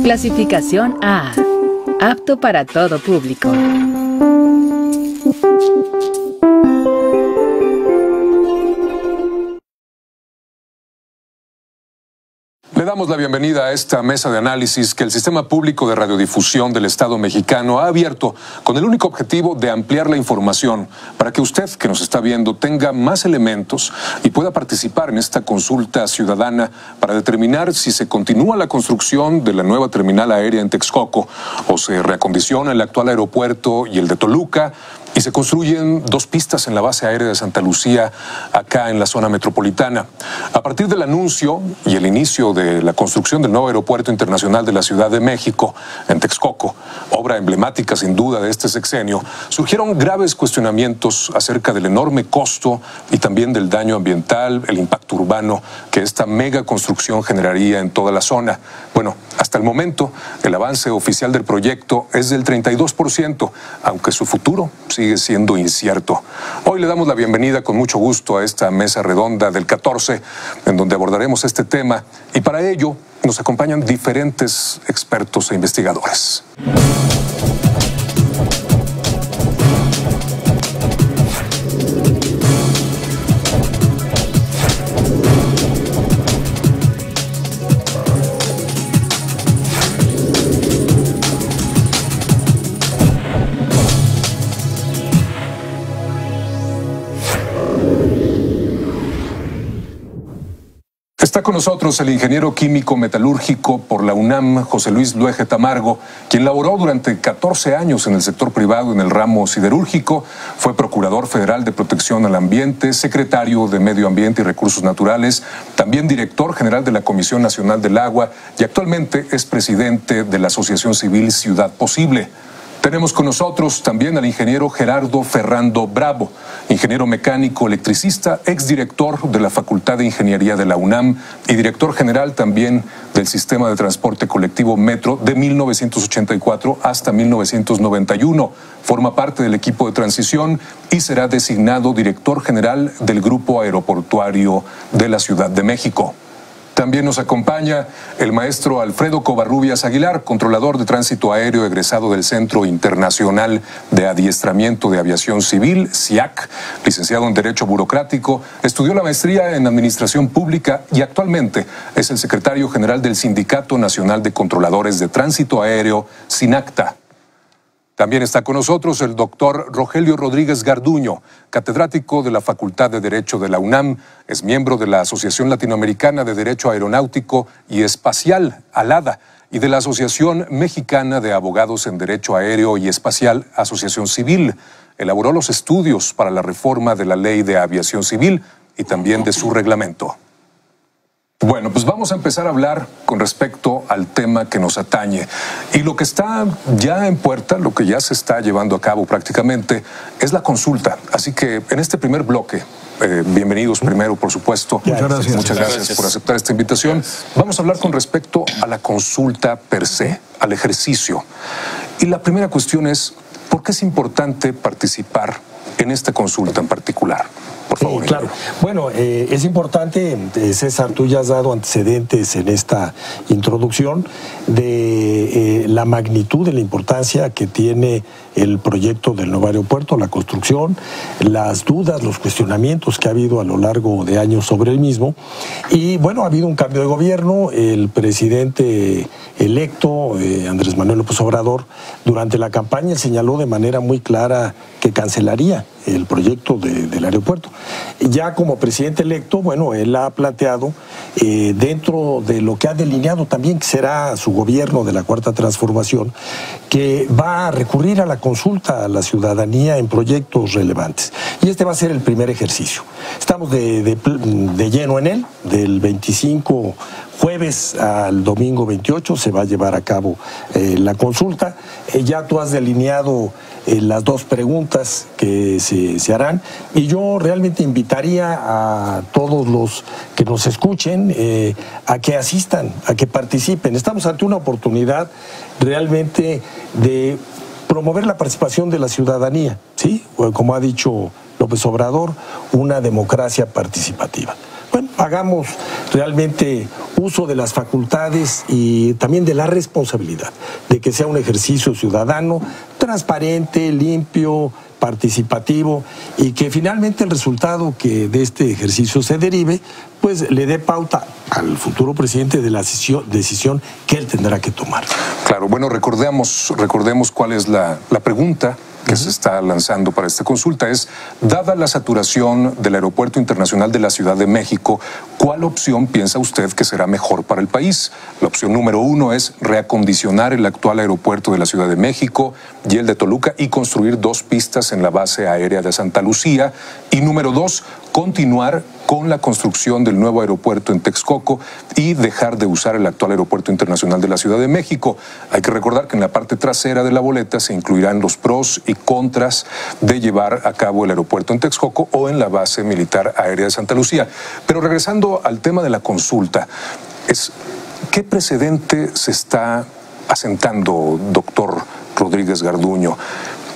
Clasificación A. Apto para todo público. Le damos la bienvenida a esta mesa de análisis que el Sistema Público de Radiodifusión del Estado mexicano ha abierto con el único objetivo de ampliar la información para que usted, que nos está viendo, tenga más elementos y pueda participar en esta consulta ciudadana para determinar si se continúa la construcción de la nueva terminal aérea en Texcoco o se reacondiciona el actual aeropuerto y el de Toluca, y se construyen 2 pistas en la base aérea de Santa Lucía, acá en la zona metropolitana. A partir del anuncio y el inicio de la construcción del nuevo aeropuerto internacional de la Ciudad de México, en Texcoco, obra emblemática sin duda de este sexenio, surgieron graves cuestionamientos acerca del enorme costo y también del daño ambiental, el impacto urbano que esta mega construcción generaría en toda la zona. Bueno, hasta el momento, el avance oficial del proyecto es del 32%, aunque su futuro sigue siendo incierto. Hoy le damos la bienvenida con mucho gusto a esta mesa redonda del 14, en donde abordaremos este tema, y para ello nos acompañan diferentes expertos e investigadores. Está con nosotros el ingeniero químico metalúrgico por la UNAM, José Luis Luege Tamargo, quien laboró durante 14 años en el sector privado en el ramo siderúrgico, fue procurador federal de protección al ambiente, secretario de Medio Ambiente y Recursos Naturales, también director general de la Comisión Nacional del Agua y actualmente es presidente de la Asociación Civil Ciudad Posible. Tenemos con nosotros también al ingeniero Gerardo Ferrando Bravo, ingeniero mecánico electricista, exdirector de la Facultad de Ingeniería de la UNAM y director general también del Sistema de Transporte Colectivo Metro de 1984 hasta 1991. Forma parte del equipo de transición y será designado director general del Grupo Aeroportuario de la Ciudad de México. También nos acompaña el maestro Alfredo Covarrubias Aguilar, controlador de tránsito aéreo egresado del Centro Internacional de Adiestramiento de Aviación Civil, CIAC, licenciado en Derecho Burocrático, estudió la maestría en Administración Pública y actualmente es el secretario general del Sindicato Nacional de Controladores de Tránsito Aéreo, SINACTA. También está con nosotros el doctor Rogelio Rodríguez Garduño, catedrático de la Facultad de Derecho de la UNAM, es miembro de la Asociación Latinoamericana de Derecho Aeronáutico y Espacial, ALADA, y de la Asociación Mexicana de Abogados en Derecho Aéreo y Espacial, Asociación Civil. Elaboró los estudios para la reforma de la Ley de Aviación Civil y también de su reglamento. Bueno, pues vamos a empezar a hablar con respecto al tema que nos atañe. Y lo que está ya en puerta, lo que ya se está llevando a cabo prácticamente, es la consulta. Así que en este primer bloque, bienvenidos primero, por supuesto. Muchas gracias por aceptar esta invitación. Vamos a hablar con respecto a la consulta per se, al ejercicio. Y la primera cuestión es, ¿por qué es importante participar en esta consulta en particular? Por favor, claro. Bueno, es importante, César, tú ya has dado antecedentes en esta introducción de la magnitud, de la importancia que tiene el proyecto del nuevo aeropuerto, la construcción, las dudas, los cuestionamientos que ha habido a lo largo de años sobre el mismo. Y bueno, ha habido un cambio de gobierno. El presidente electo, Andrés Manuel López Obrador, durante la campaña señaló de manera muy clara que cancelaría el proyecto del aeropuerto. Ya como presidente electo, bueno, él ha planteado dentro de lo que ha delineado también que será su gobierno de la Cuarta Transformación, que va a recurrir a la consulta a la ciudadanía en proyectos relevantes. Y este va a ser el primer ejercicio. Estamos de lleno en él, del 25 jueves al domingo 28 se va a llevar a cabo la consulta. Ya tú has delineado las 2 preguntas que se harán y yo realmente invitaría a todos los que nos escuchen a que asistan, a que participen. Estamos ante una oportunidad realmente de promover la participación de la ciudadanía, ¿sí? Como ha dicho López Obrador, una democracia participativa. bueno, hagamos realmente uso de las facultades y también de la responsabilidad, de que sea un ejercicio ciudadano, transparente, limpio, participativo, y que finalmente el resultado que de este ejercicio se derive, pues le dé pauta al futuro presidente de la decisión que él tendrá que tomar. Claro, bueno, recordemos cuál es la pregunta que se está lanzando para esta consulta. Es, dada la saturación del Aeropuerto Internacional de la Ciudad de México, ¿cuál opción piensa usted que será mejor para el país? La opción número 1 es reacondicionar el actual aeropuerto de la Ciudad de México y el de Toluca y construir 2 pistas en la base aérea de Santa Lucía. Y número 2, continuar con la construcción del nuevo aeropuerto en Texcoco y dejar de usar el actual Aeropuerto Internacional de la Ciudad de México. Hay que recordar que en la parte trasera de la boleta se incluirán los pros y contras de llevar a cabo el aeropuerto en Texcoco o en la base militar aérea de Santa Lucía. Pero regresando al tema de la consulta, ¿qué precedente se está asentando, doctor Rodríguez Garduño?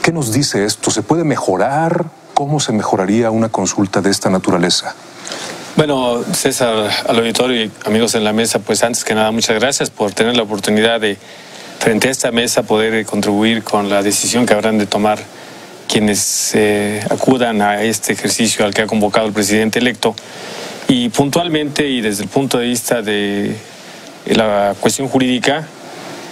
¿Qué nos dice esto? ¿Se puede mejorar? ¿Cómo se mejoraría una consulta de esta naturaleza? Bueno, César, al auditorio y amigos en la mesa, pues antes que nada, muchas gracias por tener la oportunidad de, frente a esta mesa, poder contribuir con la decisión que habrán de tomar quienes acudan a este ejercicio al que ha convocado el presidente electo. Y puntualmente y desde el punto de vista de la cuestión jurídica,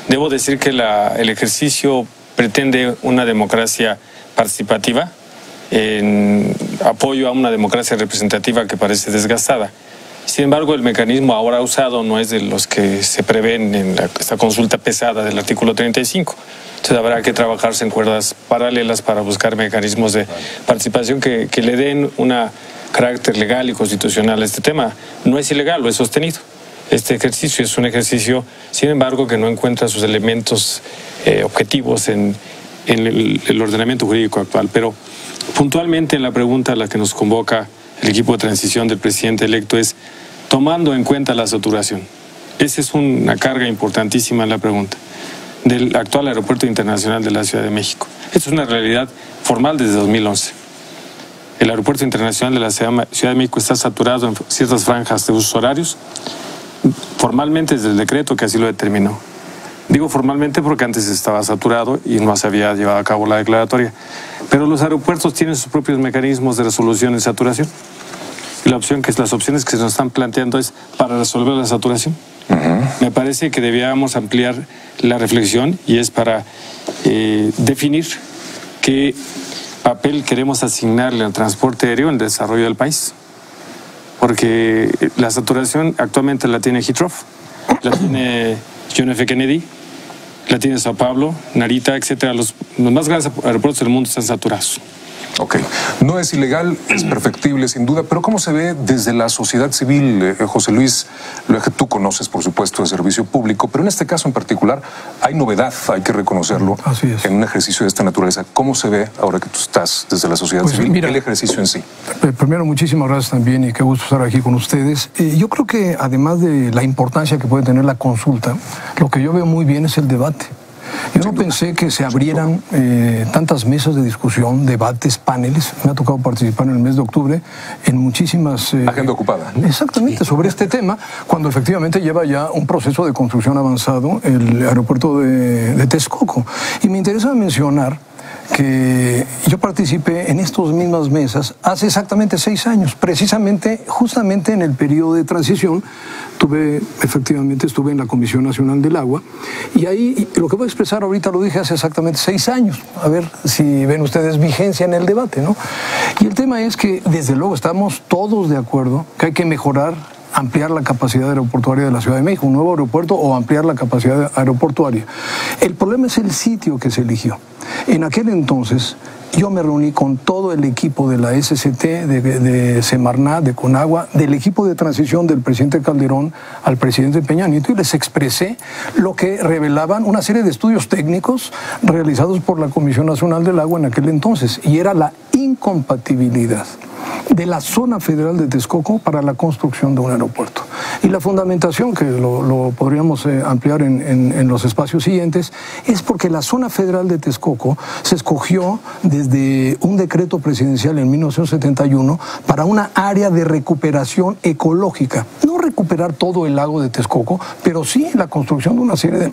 debo decir que el ejercicio pretende una democracia participativa, en apoyo a una democracia representativa que parece desgastada. Sin embargo, el mecanismo ahora usado no es de los que se prevén en esta consulta pesada del artículo 35. Entonces habrá que trabajarse en cuerdas paralelas para buscar mecanismos de participación que le den un carácter legal y constitucional a este tema. No es ilegal, lo he sostenido. Este ejercicio es un ejercicio, sin embargo, que no encuentra sus elementos objetivos en el ordenamiento jurídico actual. Pero puntualmente en la pregunta a la que nos convoca el equipo de transición del presidente electo es tomando en cuenta la saturación. Esa es una carga importantísima en la pregunta del actual Aeropuerto Internacional de la Ciudad de México. Esto es una realidad formal desde 2011. El Aeropuerto Internacional de la Ciudad de México está saturado en ciertas franjas de usos horarios, formalmente desde el decreto que así lo determinó. Digo formalmente porque antes estaba saturado y no se había llevado a cabo la declaratoria. Pero los aeropuertos tienen sus propios mecanismos de resolución de saturación. Y las opciones que se nos están planteando es para resolver la saturación. Me parece que debíamos ampliar la reflexión y es para definir qué papel queremos asignarle al transporte aéreo en el desarrollo del país. Porque la saturación actualmente la tiene Heathrow, la tiene John F. Kennedy, la tiene Sao Paulo, Narita, etcétera. Los más grandes aeropuertos del mundo están saturados. Ok. No es ilegal, es perfectible, sin duda, pero ¿cómo se ve desde la sociedad civil, José Luis? Lo que tú conoces, por supuesto, de servicio público, pero en este caso en particular hay novedad, hay que reconocerlo, en un ejercicio de esta naturaleza. ¿Cómo se ve ahora que tú estás desde la sociedad civil, mira, el ejercicio en sí? Primero, muchísimas gracias también y qué gusto estar aquí con ustedes. Yo creo que además de la importancia que puede tener la consulta, lo que yo veo muy bien es el debate. Yo no pensé que se abrieran tantas mesas de discusión, debates, paneles. Me ha tocado participar en el mes de octubre en muchísimas... agenda ocupada. Exactamente, sobre este tema, cuando efectivamente lleva ya un proceso de construcción avanzado el aeropuerto de Texcoco. Y me interesa mencionar que yo participé en estas mismas mesas hace exactamente 6 años, precisamente, justamente en el periodo de transición. Estuve en la Comisión Nacional del Agua y ahí lo que voy a expresar ahorita lo dije hace exactamente 6 años. A ver si ven ustedes vigencia en el debate, ¿no? Y el tema es que desde luego estamos todos de acuerdo que hay que mejorar, ampliar la capacidad aeroportuaria de la Ciudad de México, un nuevo aeropuerto o ampliar la capacidad aeroportuaria. El problema es el sitio que se eligió. En aquel entonces yo me reuní con todo el equipo de la SCT, de Semarnat, de Conagua, del equipo de transición del presidente Calderón al presidente Peña Nieto y les expresé lo que revelaban una serie de estudios técnicos realizados por la Comisión Nacional del Agua en aquel entonces, y era la incompatibilidad de la zona federal de Texcoco para la construcción de un aeropuerto. Y la fundamentación, que lo podríamos ampliar en los espacios siguientes, es porque la zona federal de Texcoco se escogió desde un decreto presidencial en 1971 para una área de recuperación ecológica. No recuperar todo el lago de Texcoco, pero sí la construcción de una serie de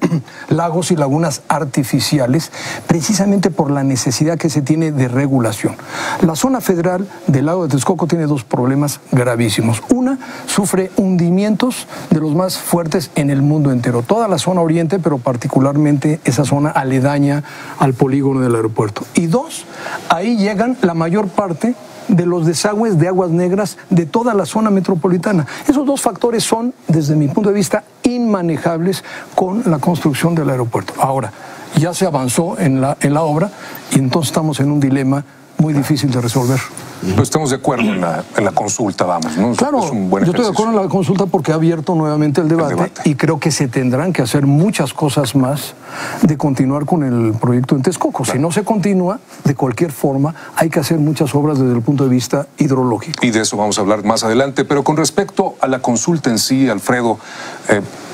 lagos y lagunas artificiales, precisamente por la necesidad que se tiene de regulación. La zona federal del lago de Texcoco tiene dos problemas gravísimos. Una, sufre hundimientos de los más fuertes en el mundo entero. Toda la zona oriente, pero particularmente esa zona aledaña al polígono del aeropuerto. Y dos, ahí llegan la mayor parte de los desagües de aguas negras de toda la zona metropolitana. Esos dos factores son, desde mi punto de vista, inmanejables con la construcción del aeropuerto. Ahora, ya se avanzó en la obra y entonces estamos en un dilema muy difícil de resolver. Pero estamos de acuerdo en la consulta, vamos, ¿no? Claro, es un buen yo estoy de acuerdo en la consulta porque ha abierto nuevamente el debate y creo que se tendrán que hacer muchas cosas más de continuar con el proyecto en Texcoco. Claro. Si no se continúa, de cualquier forma, hay que hacer muchas obras desde el punto de vista hidrológico. Y de eso vamos a hablar más adelante, pero con respecto a la consulta en sí, Alfredo,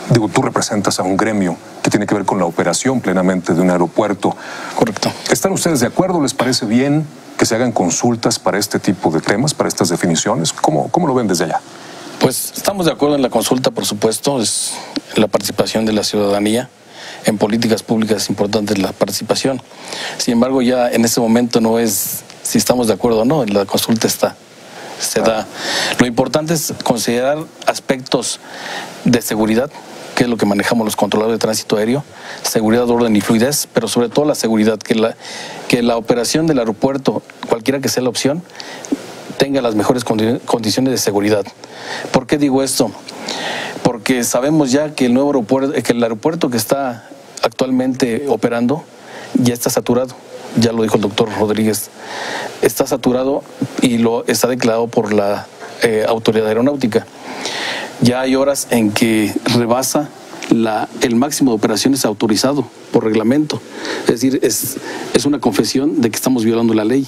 digo, tú representas a un gremio que tiene que ver con la operación plenamente de un aeropuerto. Correcto. ¿Están ustedes de acuerdo? ¿Les parece bien que se hagan consultas para este tipo de temas, para estas definiciones? ¿Cómo lo ven desde allá? Pues estamos de acuerdo en la consulta, por supuesto, es la participación de la ciudadanía. En políticas públicas es importante la participación. Sin embargo, ya en este momento no es si estamos de acuerdo o no, la consulta se da. Lo importante es considerar aspectos de seguridad, que es lo que manejamos los controladores de tránsito aéreo, seguridad, orden y fluidez, pero sobre todo la seguridad, que la operación del aeropuerto, cualquiera que sea la opción, tenga las mejores condiciones de seguridad. ¿Por qué digo esto? Porque sabemos ya que el aeropuerto que está actualmente operando ya está saturado. Ya lo dijo el doctor Rodríguez, está saturado y lo está declarado por la autoridad aeronáutica. Ya hay horas en que rebasa el máximo de operaciones autorizado por reglamento. Es decir, es una confesión de que estamos violando la ley.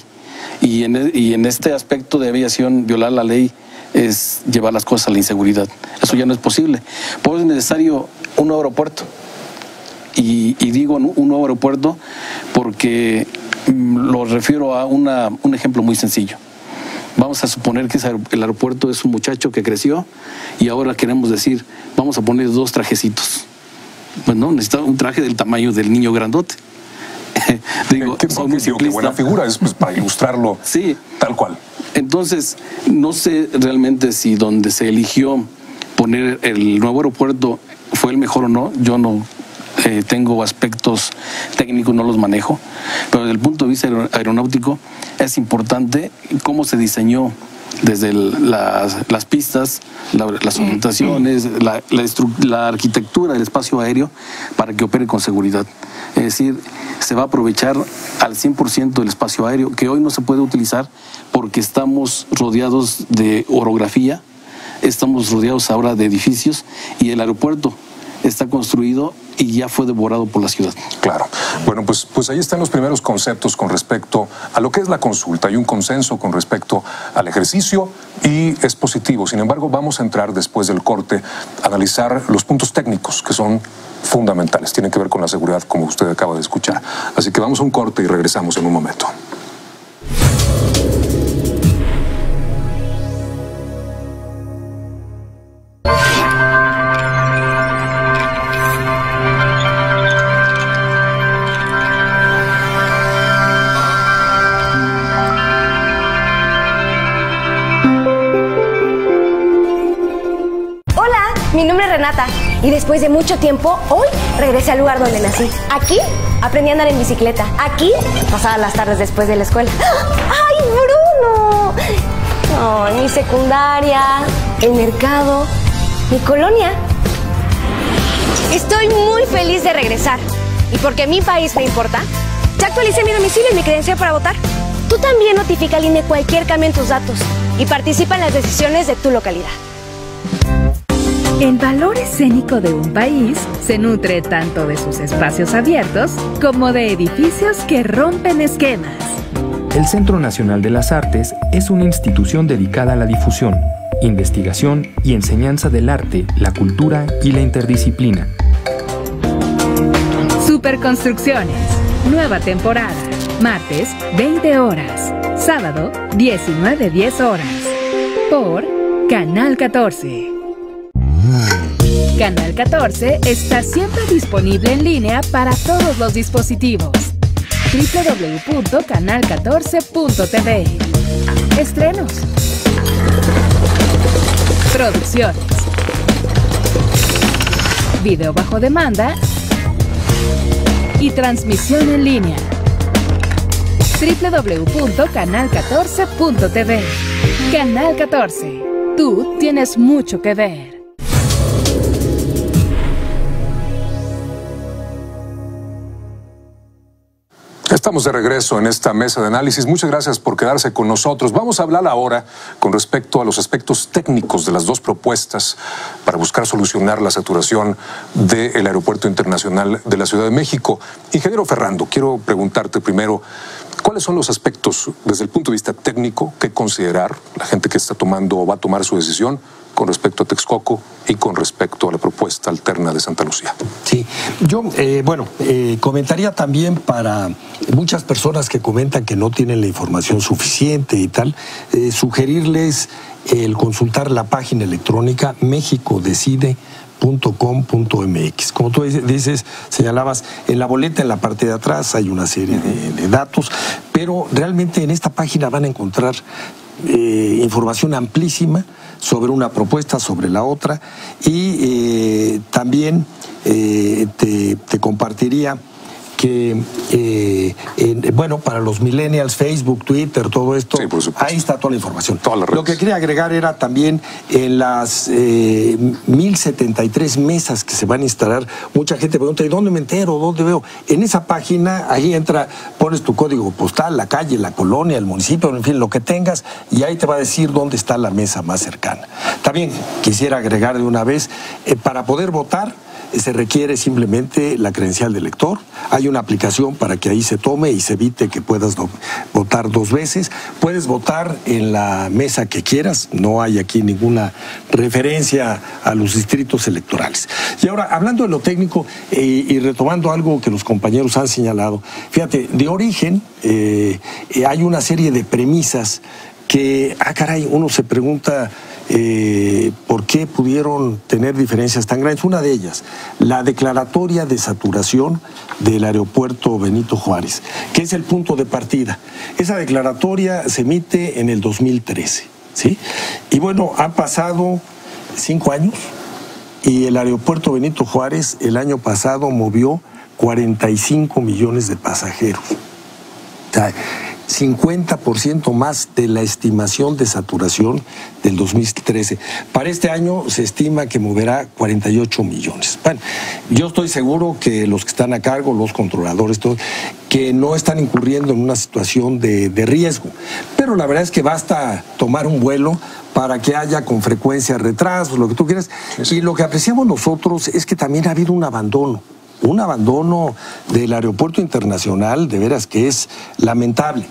Y en este aspecto de aviación, violar la ley es llevar las cosas a la inseguridad. Eso ya no es posible. Por eso es necesario un nuevo aeropuerto. Y digo un nuevo aeropuerto porque lo refiero a un ejemplo muy sencillo. Vamos a suponer que el aeropuerto es un muchacho que creció y ahora queremos decir, vamos a poner 2 trajecitos. Bueno, necesita un traje del tamaño del niño grandote. Digo, qué buena figura, es pues, para ilustrarlo sí, tal cual. Entonces, no sé realmente si donde se eligió poner el nuevo aeropuerto fue el mejor o no. Yo no tengo aspectos técnicos, no los manejo, pero desde el punto de vista aeronáutico es importante cómo se diseñó desde las pistas, las orientaciones, la arquitectura del espacio aéreo para que opere con seguridad. Es decir, se va a aprovechar al 100% del espacio aéreo, que hoy no se puede utilizar porque estamos rodeados de orografía, estamos rodeados ahora de edificios y el aeropuerto está construido y ya fue devorado por la ciudad. Claro. Bueno, pues ahí están los primeros conceptos con respecto a lo que es la consulta. Hay un consenso con respecto al ejercicio y es positivo. Sin embargo, vamos a entrar después del corte a analizar los puntos técnicos que son fundamentales. Tienen que ver con la seguridad, como usted acaba de escuchar. Así que vamos a un corte y regresamos en un momento. Mi nombre es Renata y después de mucho tiempo, hoy regresé al lugar donde nací. Aquí aprendí a andar en bicicleta. Aquí pasaba las tardes después de la escuela. ¡Ay, Bruno! Oh, mi secundaria, el mercado, mi colonia. Estoy muy feliz de regresar. Y porque mi país me importa, ya actualicé mi domicilio y mi credencial para votar. Tú también notifica al INE cualquier cambio en tus datos y participa en las decisiones de tu localidad. El valor escénico de un país se nutre tanto de sus espacios abiertos como de edificios que rompen esquemas. El Centro Nacional de las Artes es una institución dedicada a la difusión, investigación y enseñanza del arte, la cultura y la interdisciplina. Superconstrucciones, nueva temporada, martes 20 horas, sábado 19:10 horas, por Canal 14. Canal 14 está siempre disponible en línea para todos los dispositivos. www.canal14.tv. Estrenos, producciones, video bajo demanda y transmisión en línea. www.canal14.tv. Canal 14. Tú tienes mucho que ver. Estamos de regreso en esta mesa de análisis. Muchas gracias por quedarse con nosotros. Vamos a hablar ahora con respecto a los aspectos técnicos de las dos propuestas para buscar solucionar la saturación del Aeropuerto Internacional de la Ciudad de México. Ingeniero Ferrando, quiero preguntarte primero, ¿cuáles son los aspectos desde el punto de vista técnico que considerar la gente que está tomando o va a tomar su decisión con respecto a Texcoco y con respecto a la propuesta alterna de Santa Lucía? Sí, yo, comentaría también para muchas personas que comentan que no tienen la información suficiente y tal, sugerirles el consultar la página electrónica mexicodecide.com.mx. Como tú dices, señalabas, en la boleta, en la parte de atrás, hay una serie de datos, pero realmente en esta página van a encontrar información amplísima sobre una propuesta, sobre la otra, y también te compartiría que, bueno, para los millennials, Facebook, Twitter, todo esto, sí, ahí está toda la información. Lo que quería agregar era también en las 1073 mesas que se van a instalar, mucha gente pregunta, ¿y dónde me entero? ¿Dónde veo? En esa página, ahí entra, pones tu código postal, la calle, la colonia, el municipio, en fin, lo que tengas, y ahí te va a decir dónde está la mesa más cercana. También quisiera agregar de una vez, para poder votar, se requiere simplemente la credencial de elector. Hay una aplicación para que ahí se tome y se evite que puedas votar dos veces. Puedes votar en la mesa que quieras, no hay aquí ninguna referencia a los distritos electorales. Y ahora, hablando de lo técnico y retomando algo que los compañeros han señalado, fíjate, de origen hay una serie de premisas que, caray, uno se pregunta por qué pudieron tener diferencias tan grandes. Una de ellas, la declaratoria de saturación del aeropuerto Benito Juárez, que es el punto de partida. Esa declaratoria se emite en el 2013, ¿sí? Y bueno, han pasado 5 años y el aeropuerto Benito Juárez el año pasado movió 45 millones de pasajeros. O sea, 50% más de la estimación de saturación del 2013. Para este año se estima que moverá 48 millones. Bueno, yo estoy seguro que los que están a cargo, los controladores, todos, que no están incurriendo en una situación de riesgo. Pero la verdad es que basta tomar un vuelo para que haya con frecuencia retrasos, lo que tú quieras. Y lo que apreciamos nosotros es que también ha habido un abandono del aeropuerto internacional, de veras que es lamentable.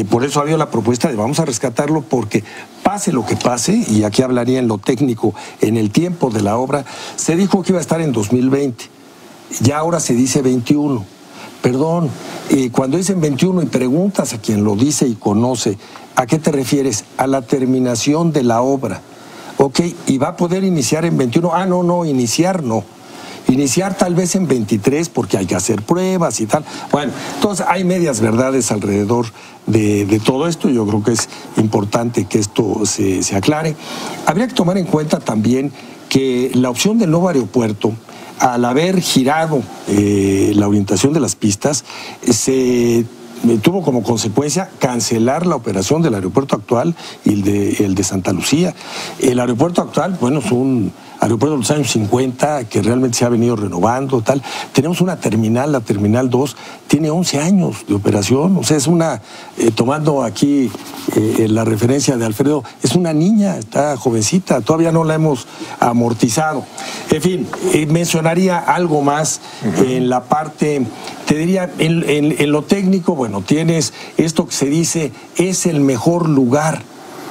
Por eso ha habido la propuesta de vamos a rescatarlo, porque pase lo que pase, y aquí hablaría en lo técnico, en el tiempo de la obra, se dijo que iba a estar en 2020, ya ahora se dice 21. Perdón, cuando dicen 21 y preguntas a quien lo dice y conoce, ¿a qué te refieres? A la terminación de la obra. Ok, ¿y va a poder iniciar en 21? No, iniciar no. Iniciar tal vez en 23 porque hay que hacer pruebas y tal. Bueno, entonces hay medias verdades alrededor de todo esto. Yo creo que es importante que esto se aclare. Habría que tomar en cuenta también que la opción del nuevo aeropuerto, al haber girado la orientación de las pistas, se tuvo como consecuencia cancelar la operación del aeropuerto actual y el de Santa Lucía. El aeropuerto actual, bueno, es un aeropuerto de los años 50 que realmente se ha venido renovando, tal. Tenemos una terminal, la Terminal 2, tiene 11 años de operación, o sea, es una, tomando aquí la referencia de Alfredo, es una niña, está jovencita, todavía no la hemos amortizado. En fin, mencionaría algo más en la parte, te diría, en lo técnico, bueno, tienes esto que se dice, es el mejor lugar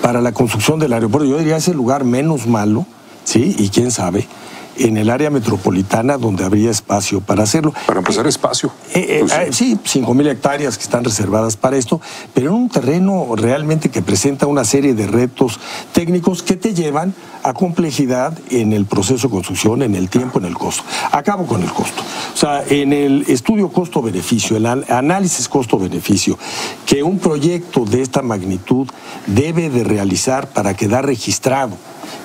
para la construcción del aeropuerto. Yo diría es el lugar menos malo, ¿sí? Y quién sabe, en el área metropolitana donde habría espacio para hacerlo. Para empezar, espacio. Sí, 5,000 hectáreas que están reservadas para esto, pero en un terreno realmente que presenta una serie de retos técnicos que te llevan a complejidad en el proceso de construcción, en el tiempo, en el costo. Acabo con el costo. O sea, en el estudio costo-beneficio, el análisis costo-beneficio, que un proyecto de esta magnitud debe de realizar para quedar registrado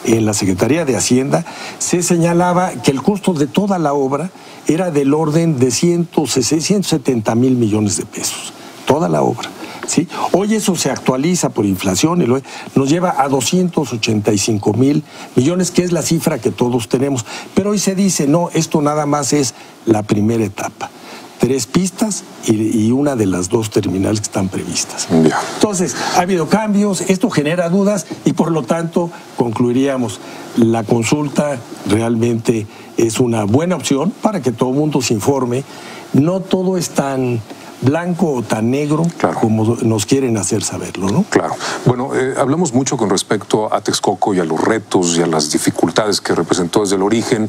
en la Secretaría de Hacienda, se señalaba que el costo de toda la obra era del orden de 170 mil millones de pesos. Toda la obra. ¿Sí? Hoy eso se actualiza por inflación y nos lleva a 285 mil millones, que es la cifra que todos tenemos. Pero hoy se dice, no, esto nada más es la primera etapa. 3 pistas y una de las 2 terminales que están previstas. Ya. Entonces, ha habido cambios, esto genera dudas y por lo tanto concluiríamos, la consulta realmente es una buena opción para que todo el mundo se informe. No todo es tan blanco o tan negro, claro, como nos quieren hacer saberlo, ¿no? Claro. Bueno, hablamos mucho con respecto a Texcoco y a los retos y a las dificultades que representó desde el origen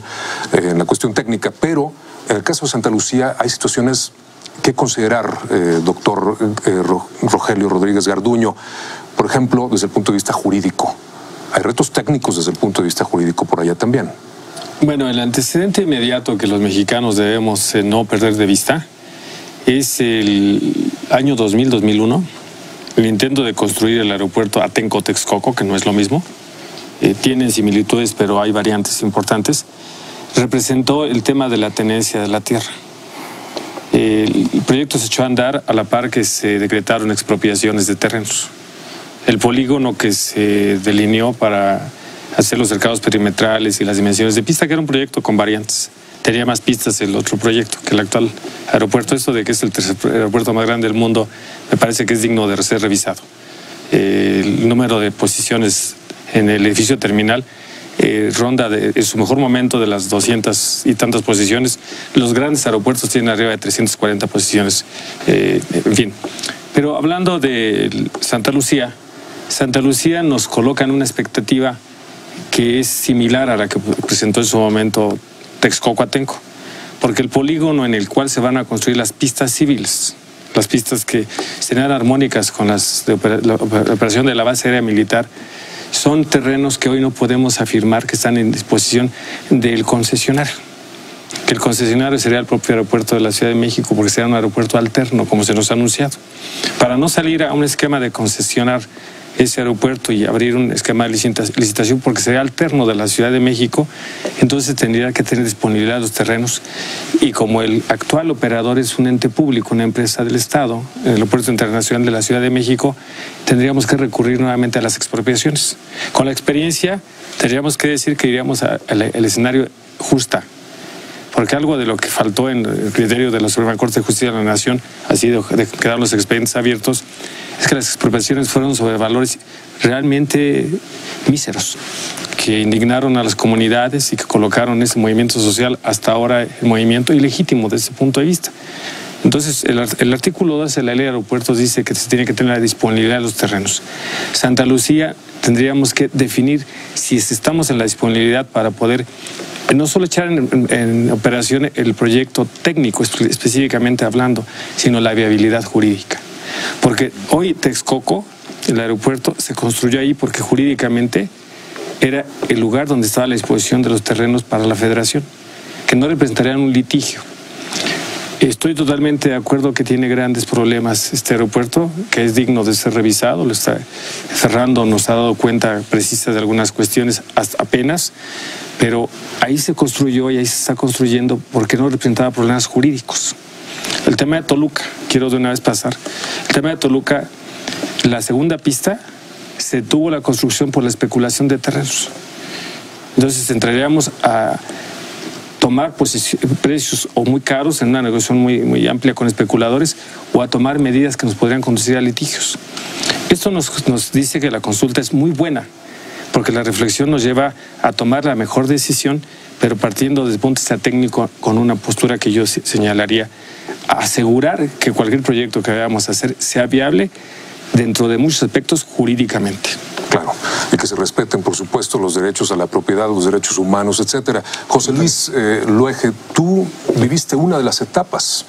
en la cuestión técnica, pero en el caso de Santa Lucía hay situaciones que considerar, doctor Rogelio Rodríguez Garduño, por ejemplo, desde el punto de vista jurídico. Hay retos técnicos desde el punto de vista jurídico por allá también. Bueno, el antecedente inmediato que los mexicanos debemos no perder de vista es el año 2000-2001, el intento de construir el aeropuerto Atenco-Texcoco, que no es lo mismo. Tienen similitudes, pero hay variantes importantes. Representó el tema de la tenencia de la tierra. El proyecto se echó a andar a la par que se decretaron expropiaciones de terrenos. El polígono que se delineó para hacer los cercados perimetrales y las dimensiones de pista, que era un proyecto con variantes. Tenía más pistas el otro proyecto que el actual aeropuerto. Esto de que es el tercer aeropuerto más grande del mundo me parece que es digno de ser revisado. El número de posiciones en el edificio terminal ronda en su mejor momento de las 200 y tantas posiciones. Los grandes aeropuertos tienen arriba de 340 posiciones. En fin. Pero hablando de Santa Lucía nos coloca en una expectativa que es similar a la que presentó en su momento Texcoco-Atenco, porque el polígono en el cual se van a construir las pistas civiles, las pistas que serán armónicas con las de la operación de la base aérea militar, son terrenos que hoy no podemos afirmar que están en disposición del concesionario. Que el concesionario sería el propio aeropuerto de la Ciudad de México, porque será un aeropuerto alterno, como se nos ha anunciado. Para no salir a un esquema de concesionar ese aeropuerto y abrir un esquema de licitación, porque sería alterno de la Ciudad de México, entonces tendría que tener disponibilidad los terrenos. Y como el actual operador es un ente público, una empresa del Estado, el Aeropuerto Internacional de la Ciudad de México, tendríamos que recurrir nuevamente a las expropiaciones. Con la experiencia, tendríamos que decir que iríamos al escenario justa, porque algo de lo que faltó en el criterio de la Suprema Corte de Justicia de la Nación ha sido de quedar los expedientes abiertos, es que las expropiaciones fueron sobre valores realmente míseros, que indignaron a las comunidades y que colocaron ese movimiento social, hasta ahora el movimiento ilegítimo desde ese punto de vista. Entonces, el artículo 2 de la ley de aeropuertos dice que se tiene que tener la disponibilidad de los terrenos. Santa Lucía tendríamos que definir si estamos en la disponibilidad para poder no solo echar en operación el proyecto técnico específicamente hablando, sino la viabilidad jurídica. Porque hoy Texcoco, el aeropuerto, se construyó ahí porque jurídicamente era el lugar donde estaba la disposición de los terrenos para la federación, que no representarían un litigio. Estoy totalmente de acuerdo que tiene grandes problemas este aeropuerto, que es digno de ser revisado. Lo está Fernando nos ha dado cuenta precisa de algunas cuestiones hasta apenas, pero ahí se construyó y ahí se está construyendo porque no representaba problemas jurídicos. El tema de Toluca, quiero de una vez pasar. El tema de Toluca, la segunda pista, se tuvo la construcción por la especulación de terrenos. Entonces entraríamos a tomar precios o muy caros en una negociación muy amplia con especuladores, o a tomar medidas que nos podrían conducir a litigios. Esto nos dice que la consulta es muy buena, porque la reflexión nos lleva a tomar la mejor decisión, pero partiendo desde el punto de vista técnico, con una postura que yo señalaría, a asegurar que cualquier proyecto que vayamos a hacer sea viable dentro de muchos aspectos jurídicamente. Claro, y que se respeten, por supuesto, los derechos a la propiedad, los derechos humanos, etcétera. José Luis Luege, tú viviste una de las etapas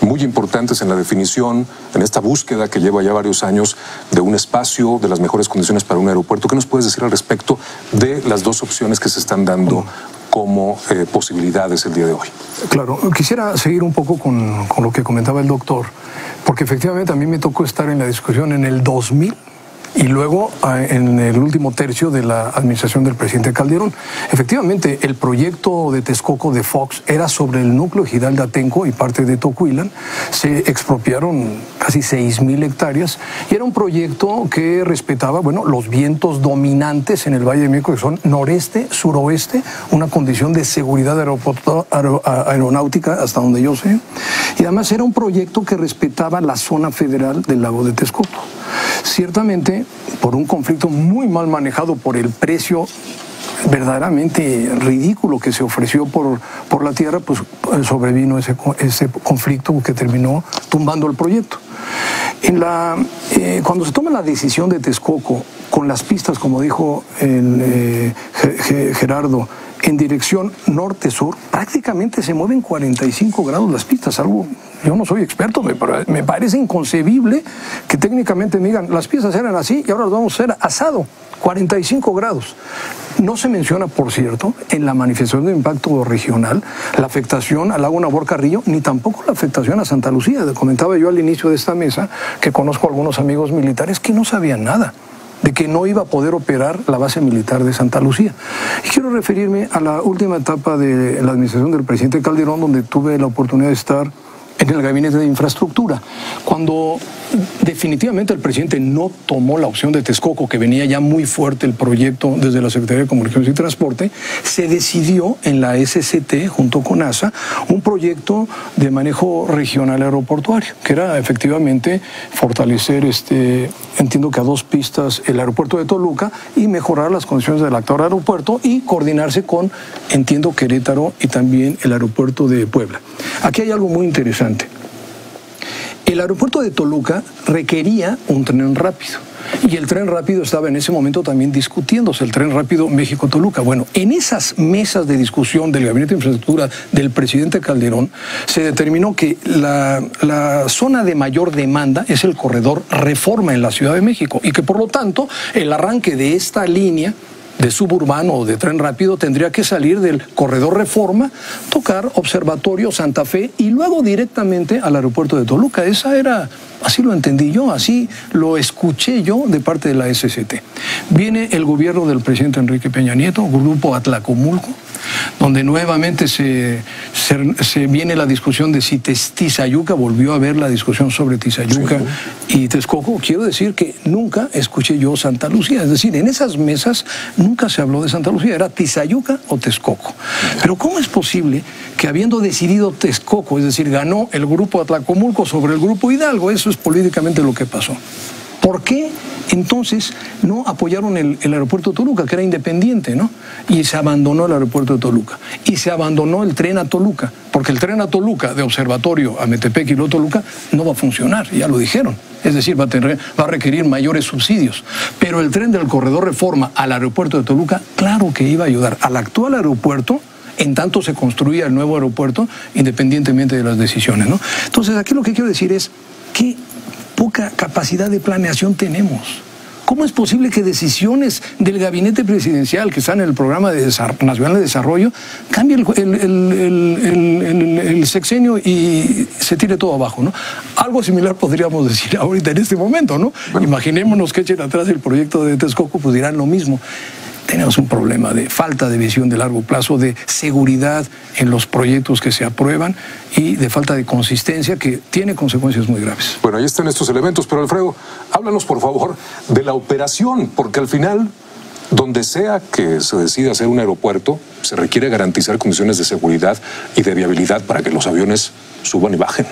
muy importantes en la definición, en esta búsqueda que lleva ya varios años de un espacio, de las mejores condiciones para un aeropuerto. ¿Qué nos puedes decir al respecto de las dos opciones que se están dando como posibilidades el día de hoy? Claro, quisiera seguir un poco con lo que comentaba el doctor, porque efectivamente a mí me tocó estar en la discusión en el 2000 y luego en el último tercio de la administración del presidente Calderón. Efectivamente, el proyecto de Texcoco de Fox era sobre el núcleo ejidal de Atenco y parte de Tocuilan. Se expropiaron casi 6,000 hectáreas y era un proyecto que respetaba, bueno, los vientos dominantes en el Valle de México, que son noreste, suroeste, una condición de seguridad aeronáutica, hasta donde yo sé. Y además era un proyecto que respetaba la zona federal del lago de Texcoco. Ciertamente, por un conflicto muy mal manejado por el precio verdaderamente ridículo que se ofreció por la tierra, pues sobrevino ese conflicto que terminó tumbando el proyecto. Cuando se toma la decisión de Texcoco, con las pistas, como dijo Gerardo, en dirección norte-sur, prácticamente se mueven 45 grados las pistas, algo, yo no soy experto, me parece inconcebible que técnicamente me digan, las pistas eran así y ahora las vamos a hacer asado, 45 grados. No se menciona, por cierto, en la manifestación de impacto regional, la afectación al lago Nabor-Carrillo, ni tampoco la afectación a Santa Lucía. Comentaba yo al inicio de esta mesa que conozco a algunos amigos militares que no sabían nada de que no iba a poder operar la base militar de Santa Lucía. Y quiero referirme a la última etapa de la administración del presidente Calderón, donde tuve la oportunidad de estar en el gabinete de infraestructura, cuando definitivamente el presidente no tomó la opción de Texcoco, que venía ya muy fuerte el proyecto desde la Secretaría de Comunicaciones y Transporte, se decidió en la SCT, junto con ASA, un proyecto de manejo regional aeroportuario, que era efectivamente fortalecer, entiendo que a 2 pistas, el aeropuerto de Toluca y mejorar las condiciones del actual aeropuerto y coordinarse con, entiendo, Querétaro y también el aeropuerto de Puebla. Aquí hay algo muy interesante. El aeropuerto de Toluca requería un tren rápido y el tren rápido estaba en ese momento también discutiéndose, el tren rápido México-Toluca. Bueno, en esas mesas de discusión del Gabinete de Infraestructura del presidente Calderón se determinó que la zona de mayor demanda es el corredor Reforma en la Ciudad de México y que por lo tanto el arranque de esta línea de suburbano o de tren rápido tendría que salir del corredor Reforma, tocar Observatorio, Santa Fe y luego directamente al aeropuerto de Toluca. Esa era, así lo entendí yo, así lo escuché yo de parte de la SCT. Viene el gobierno del presidente Enrique Peña Nieto, Grupo Atlacomulco, donde nuevamente se viene la discusión de si Tizayuca, volvió a haber la discusión sobre Tizayuca y Texcoco. Quiero decir que nunca escuché yo Santa Lucía, es decir, en esas mesas nunca se habló de Santa Lucía, era Tizayuca o Texcoco. Pero ¿cómo es posible que habiendo decidido Texcoco, es decir, ganó el Grupo Atlacomulco sobre el Grupo Hidalgo? Eso es políticamente lo que pasó. ¿Por qué entonces no apoyaron el aeropuerto de Toluca, que era independiente, ¿no? Y se abandonó el aeropuerto de Toluca. Y se abandonó el tren a Toluca, porque el tren a Toluca, de Observatorio a Metepec y luego Toluca, no va a funcionar, ya lo dijeron. Es decir, va a requerir mayores subsidios. Pero el tren del corredor Reforma al aeropuerto de Toluca, claro que iba a ayudar al actual aeropuerto, en tanto se construía el nuevo aeropuerto, independientemente de las decisiones, ¿no? Entonces, aquí lo que quiero decir es que poca capacidad de planeación tenemos. ¿Cómo es posible que decisiones del gabinete presidencial que están en el Programa Nacional de Desarrollo cambie el sexenio y se tire todo abajo, ¿no? Algo similar podríamos decir ahorita en este momento, ¿no? Bueno. Imaginémonos que echen atrás el proyecto de Texcoco, pues dirán lo mismo. Tenemos un problema de falta de visión de largo plazo, de seguridad en los proyectos que se aprueban y de falta de consistencia que tiene consecuencias muy graves. Bueno, ahí están estos elementos, pero Alfredo, háblanos por favor de la operación, porque al final, donde sea que se decida hacer un aeropuerto, se requiere garantizar condiciones de seguridad y de viabilidad para que los aviones suban y bajen.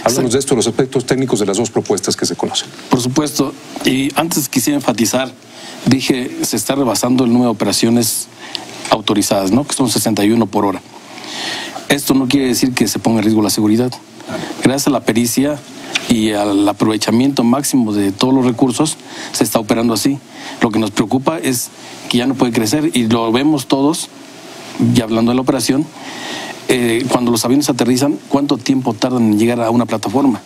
Háblanos de esto, los aspectos técnicos de las 2 propuestas que se conocen. Por supuesto, y antes quisiera enfatizar, dije, se está rebasando el número de operaciones autorizadas, ¿no? Que son 61 por hora. Esto no quiere decir que se ponga en riesgo la seguridad. Gracias a la pericia y al aprovechamiento máximo de todos los recursos, se está operando así. Lo que nos preocupa es que ya no puede crecer, y lo vemos todos, ya hablando de la operación, cuando los aviones aterrizan, ¿cuánto tiempo tardan en llegar a una plataforma?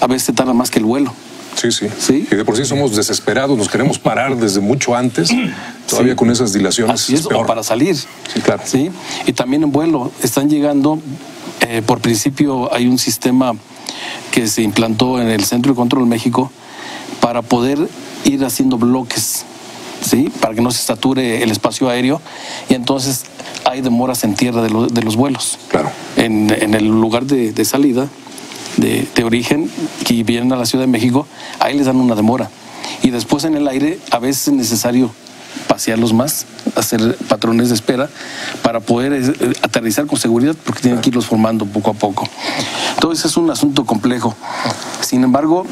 A veces tarda más que el vuelo. Sí, sí, ¿Sí? Y de por sí somos desesperados, nos queremos parar desde mucho antes, todavía Sí. con esas dilaciones. Así es, o para salir. Sí, claro. ¿Sí? Y también en vuelo están llegando, por principio hay un sistema que se implantó en el Centro de Control México para poder ir haciendo bloques, ¿sí? Para que no se sature el espacio aéreo, y entonces hay demoras en tierra de los vuelos. Claro. En el lugar de salida, de origen, que vienen a la Ciudad de México, ahí les dan una demora. Y después en el aire a veces es necesario pasearlos más, hacer patrones de espera para poder aterrizar con seguridad, porque tienen que irlos formando poco a poco. Entonces es un asunto complejo. Sin embargo,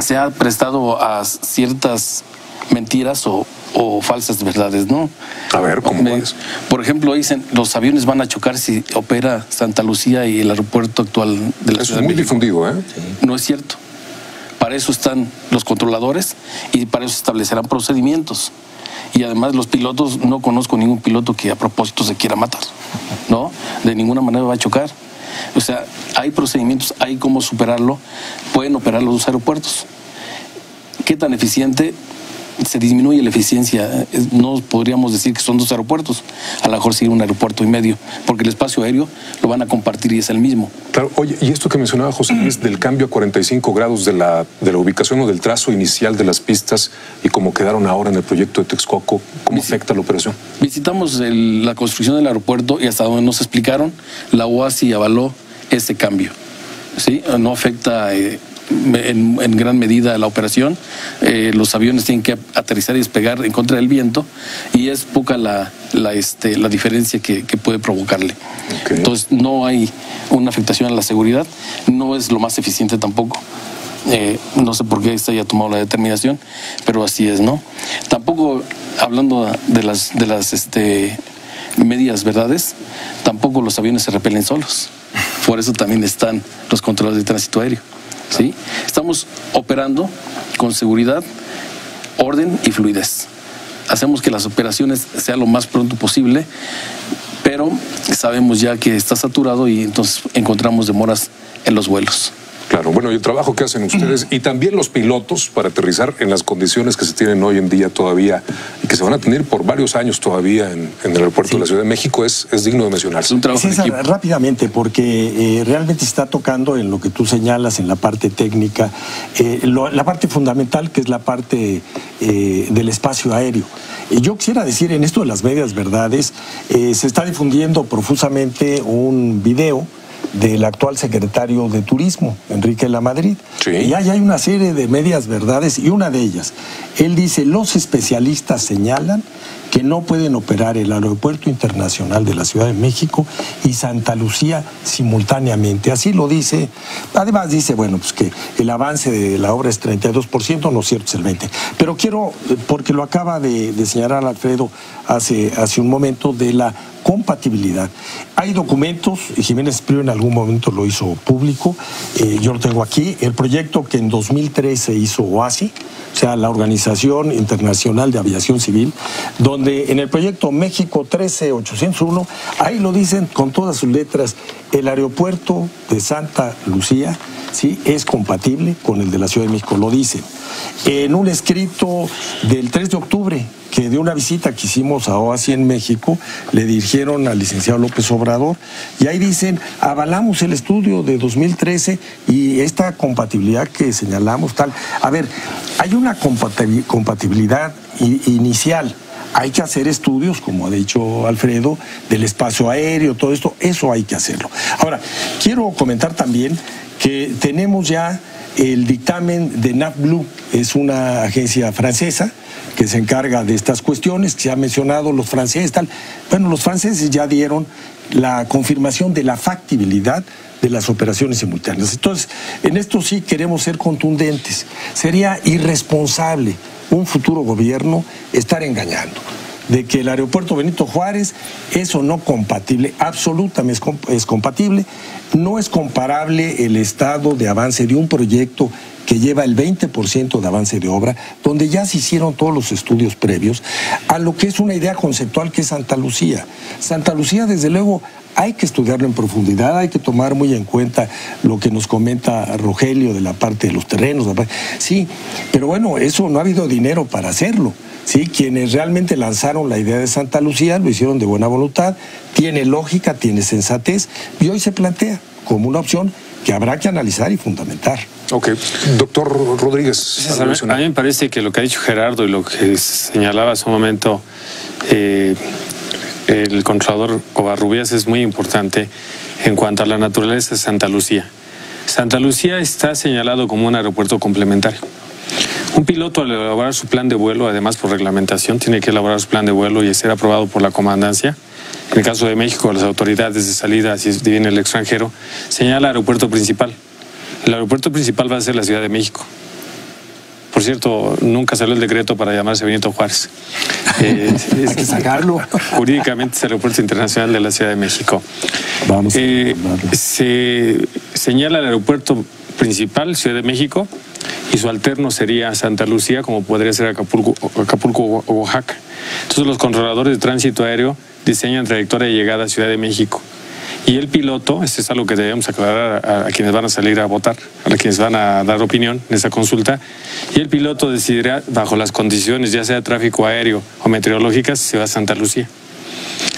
se ha prestado a ciertas mentiras o falsas verdades, ¿no? A ver, ¿cómo es? Por ejemplo, dicen, los aviones van a chocar si opera Santa Lucía y el aeropuerto actual de la Eso Ciudad es muy de México. difundido, ¿eh? No es cierto. Para eso están los controladores y para eso establecerán procedimientos. Y además los pilotos, no conozco ningún piloto que a propósito se quiera matar, ¿no? De ninguna manera va a chocar. O sea, hay procedimientos, hay cómo superarlo. Pueden operar los dos aeropuertos. ¿Qué tan eficiente? Se disminuye la eficiencia. No podríamos decir que son dos aeropuertos, a lo mejor sí un aeropuerto y medio, porque el espacio aéreo lo van a compartir y es el mismo. Claro, oye, y esto que mencionaba José Luis del cambio a 45 grados de la ubicación o del trazo inicial de las pistas y cómo quedaron ahora en el proyecto de Texcoco, ¿cómo afecta la operación? Visitamos la construcción del aeropuerto y hasta donde nos explicaron, la OASI avaló ese cambio. ¿Sí? No afecta en gran medida la operación. Los aviones tienen que aterrizar y despegar en contra del viento, y es poca la diferencia que puede provocarle. Okay. Entonces no hay una afectación a la seguridad, no es lo más eficiente tampoco. No sé por qué esta haya tomado la determinación, pero así es, ¿no? Tampoco, hablando de las medias verdades, tampoco los aviones se repelen solos. Por eso también están los controles de tránsito aéreo. ¿Sí? Estamos operando con seguridad, orden y fluidez. Hacemos que las operaciones sean lo más pronto posible, pero sabemos ya que está saturado y entonces encontramos demoras en los vuelos. Claro, bueno, y el trabajo que hacen ustedes y también los pilotos para aterrizar en las condiciones que se tienen hoy en día todavía y que se van a tener por varios años todavía en el aeropuerto de la Ciudad de México es digno de mencionarse. Es un trabajo César, en equipo. rápidamente, porque realmente está tocando en lo que tú señalas, en la parte técnica, la parte fundamental, que es la parte del espacio aéreo. Yo quisiera decir, en esto de las medias verdades, se está difundiendo profusamente un video del actual secretario de Turismo, Enrique Lamadrid. Sí. Y ahí hay una serie de medias verdades, y una de ellas, él dice, los especialistas señalan que no pueden operar el Aeropuerto Internacional de la Ciudad de México y Santa Lucía simultáneamente. Así lo dice. Además dice, bueno, pues que el avance de la obra es 32%, no es cierto, es el 20%. Pero quiero, porque lo acaba de señalar Alfredo hace un momento, de la compatibilidad. Hay documentos, Jiménez Espriu en algún momento lo hizo público, yo lo tengo aquí, el proyecto que en 2013 hizo OASI, o sea, la Organización Internacional de Aviación Civil, donde en el proyecto México 13801, ahí lo dicen con todas sus letras, el aeropuerto de Santa Lucía, ¿sí?, es compatible con el de la Ciudad de México, lo dicen. En un escrito del 3 de octubre, que de una visita que hicimos a OASI en México, le dirigieron al licenciado López Obrador, y ahí dicen, avalamos el estudio de 2013 y esta compatibilidad que señalamos, tal. A ver, hay una compatibilidad inicial. Hay que hacer estudios, como ha dicho Alfredo, del espacio aéreo, todo esto, eso hay que hacerlo. Ahora, quiero comentar también que tenemos ya el dictamen de NavBlue, es una agencia francesa que se encarga de estas cuestiones, que se ha mencionado los franceses, tal. Bueno, los franceses ya dieron la confirmación de la factibilidad de las operaciones simultáneas. Entonces, en esto sí queremos ser contundentes. Sería irresponsable un futuro gobierno estar engañando. de que el aeropuerto Benito Juárez es o no compatible, absolutamente es compatible, no es comparable el estado de avance de un proyecto que lleva el 20% de avance de obra, donde ya se hicieron todos los estudios previos, a lo que es una idea conceptual que es Santa Lucía. Santa Lucía, desde luego, hay que estudiarlo en profundidad, hay que tomar muy en cuenta lo que nos comenta Rogelio de la parte de los terrenos. Sí, pero bueno, eso no ha habido dinero para hacerlo. Sí, quienes realmente lanzaron la idea de Santa Lucía lo hicieron de buena voluntad, tiene lógica, tiene sensatez, y hoy se plantea como una opción que habrá que analizar y fundamentar. Ok. Doctor Rodríguez. A mí me parece que lo que ha dicho Gerardo y lo que señalaba hace un momento el controlador Covarrubias es muy importante en cuanto a la naturaleza de Santa Lucía. Santa Lucía está señalado como un aeropuerto complementario. Un piloto, al elaborar su plan de vuelo, además por reglamentación, tiene que elaborar su plan de vuelo y ser aprobado por la comandancia. En el caso de México, las autoridades de salida, si viene el extranjero, señala aeropuerto principal. El aeropuerto principal va a ser la Ciudad de México. Por cierto, nunca salió el decreto para llamarse Benito Juárez. Hay que sacarlo. Jurídicamente es el aeropuerto internacional de la Ciudad de México. Vamos se señala el aeropuerto principal, Ciudad de México, y su alterno sería Santa Lucía, como podría ser Acapulco o Oaxaca. Entonces los controladores de tránsito aéreo diseñan trayectoria de llegada a Ciudad de México. Y el piloto, esto es algo que debemos aclarar a quienes van a salir a votar, a quienes van a dar opinión en esa consulta, y el piloto decidirá, bajo las condiciones, ya sea tráfico aéreo o meteorológicas, si se va a Santa Lucía.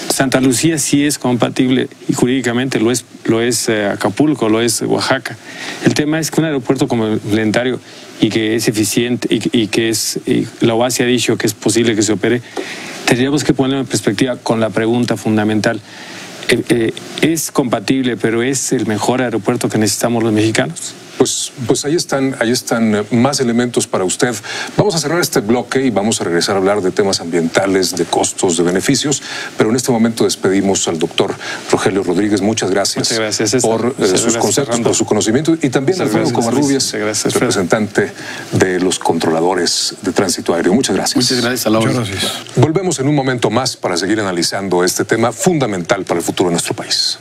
Santa Lucía sí es compatible y jurídicamente lo es Acapulco, lo es Oaxaca. El tema es que un aeropuerto complementario y que es eficiente y que la OASI ha dicho que es posible que se opere, tendríamos que ponerlo en perspectiva con la pregunta fundamental. ¿Es compatible, pero es el mejor aeropuerto que necesitamos los mexicanos? Pues ahí están más elementos para usted. Vamos a cerrar este bloque y vamos a regresar a hablar de temas ambientales, de costos, de beneficios, pero en este momento despedimos al doctor Rogelio Rodríguez. Muchas gracias, por sus conceptos, por su conocimiento, y también a Alfredo Covarrubias, representante de los controladores de tránsito aéreo. Muchas gracias. Muchas gracias a la hora. Volvemos en un momento más para seguir analizando este tema fundamental para el futuro de nuestro país.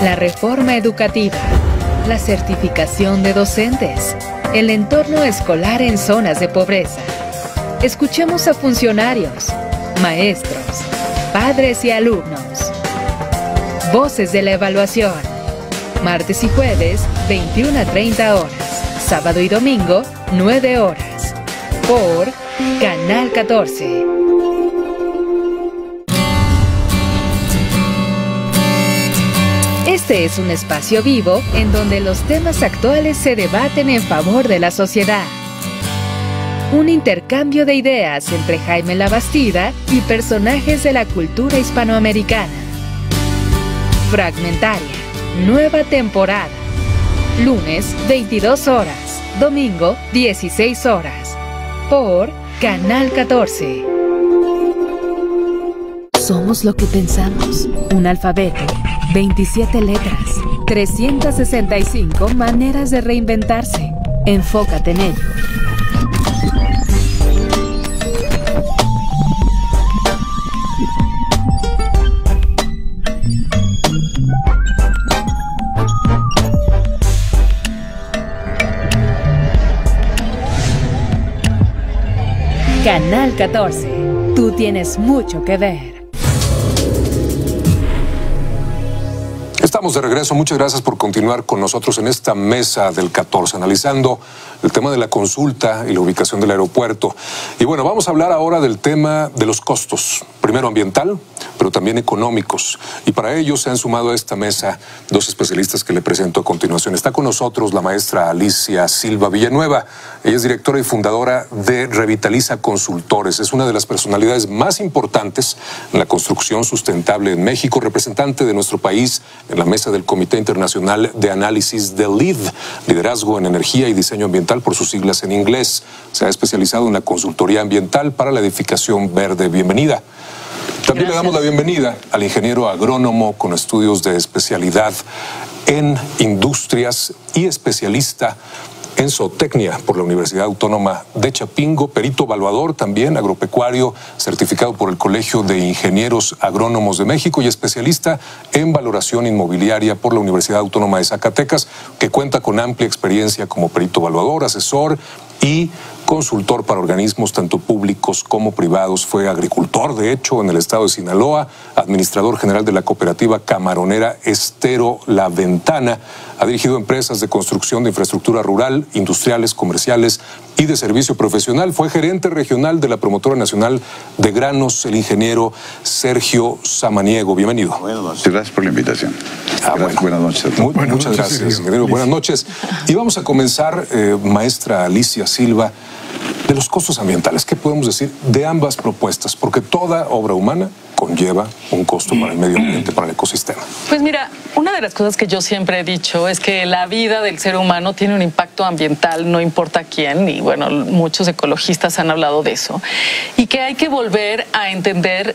La reforma educativa, la certificación de docentes, el entorno escolar en zonas de pobreza. Escuchemos a funcionarios, maestros, padres y alumnos. Voces de la evaluación. Martes y jueves, 21 a 30 horas. Sábado y domingo, 9 horas. Por Canal 14. Este es un espacio vivo en donde los temas actuales se debaten en favor de la sociedad. Un intercambio de ideas entre Jaime Labastida y personajes de la cultura hispanoamericana. Fragmentaria, nueva temporada. Lunes, 22 horas. Domingo, 16 horas. Por Canal 14. Somos lo que pensamos. Un alfabeto, 27 letras, 365 maneras de reinventarse. Enfócate en ello. Canal 14. Tú tienes mucho que ver. Estamos de regreso. Muchas gracias por continuar con nosotros en esta mesa del 14, analizando el tema de la consulta y la ubicación del aeropuerto. Y bueno, vamos a hablar ahora del tema de los costos. Primero ambiental, pero también económicos. Y para ello se han sumado a esta mesa dos especialistas que le presento a continuación. Está con nosotros la maestra Alicia Silva Villanueva. Ella es directora y fundadora de Revitaliza Consultores. Es una de las personalidades más importantes en la construcción sustentable en México, representante de nuestro país en la mesa del Comité Internacional de Análisis de LEED, Liderazgo en Energía y Diseño Ambiental por sus siglas en inglés. Se ha especializado en la consultoría ambiental para la edificación verde. Bienvenida. También le damos la bienvenida al ingeniero agrónomo con estudios de especialidad en industrias y especialista en zootecnia por la Universidad Autónoma de Chapingo, perito evaluador también agropecuario, certificado por el Colegio de Ingenieros Agrónomos de México y especialista en valoración inmobiliaria por la Universidad Autónoma de Zacatecas, que cuenta con amplia experiencia como perito evaluador, asesor y consultor para organismos tanto públicos como privados. Fue agricultor, de hecho, en el estado de Sinaloa, administrador general de la cooperativa camaronera Estero La Ventana. Ha dirigido empresas de construcción de infraestructura rural, industriales, comerciales y de servicio profesional. Fue gerente regional de la Promotora Nacional de Granos, el ingeniero Sergio Samaniego. Bienvenido. Buenas noches. Gracias por la invitación. Buenas noches. Muchas gracias, ingeniero. Buenas noches. Y vamos a comenzar, maestra Alicia Silva, de los costos ambientales. ¿Qué podemos decir de ambas propuestas? Porque toda obra humana conlleva un costo para el medio ambiente, para el ecosistema. Pues mira, una de las cosas que yo siempre he dicho es que la vida del ser humano tiene un impacto ambiental, no importa quién, y bueno, muchos ecologistas han hablado de eso, y que hay que volver a entender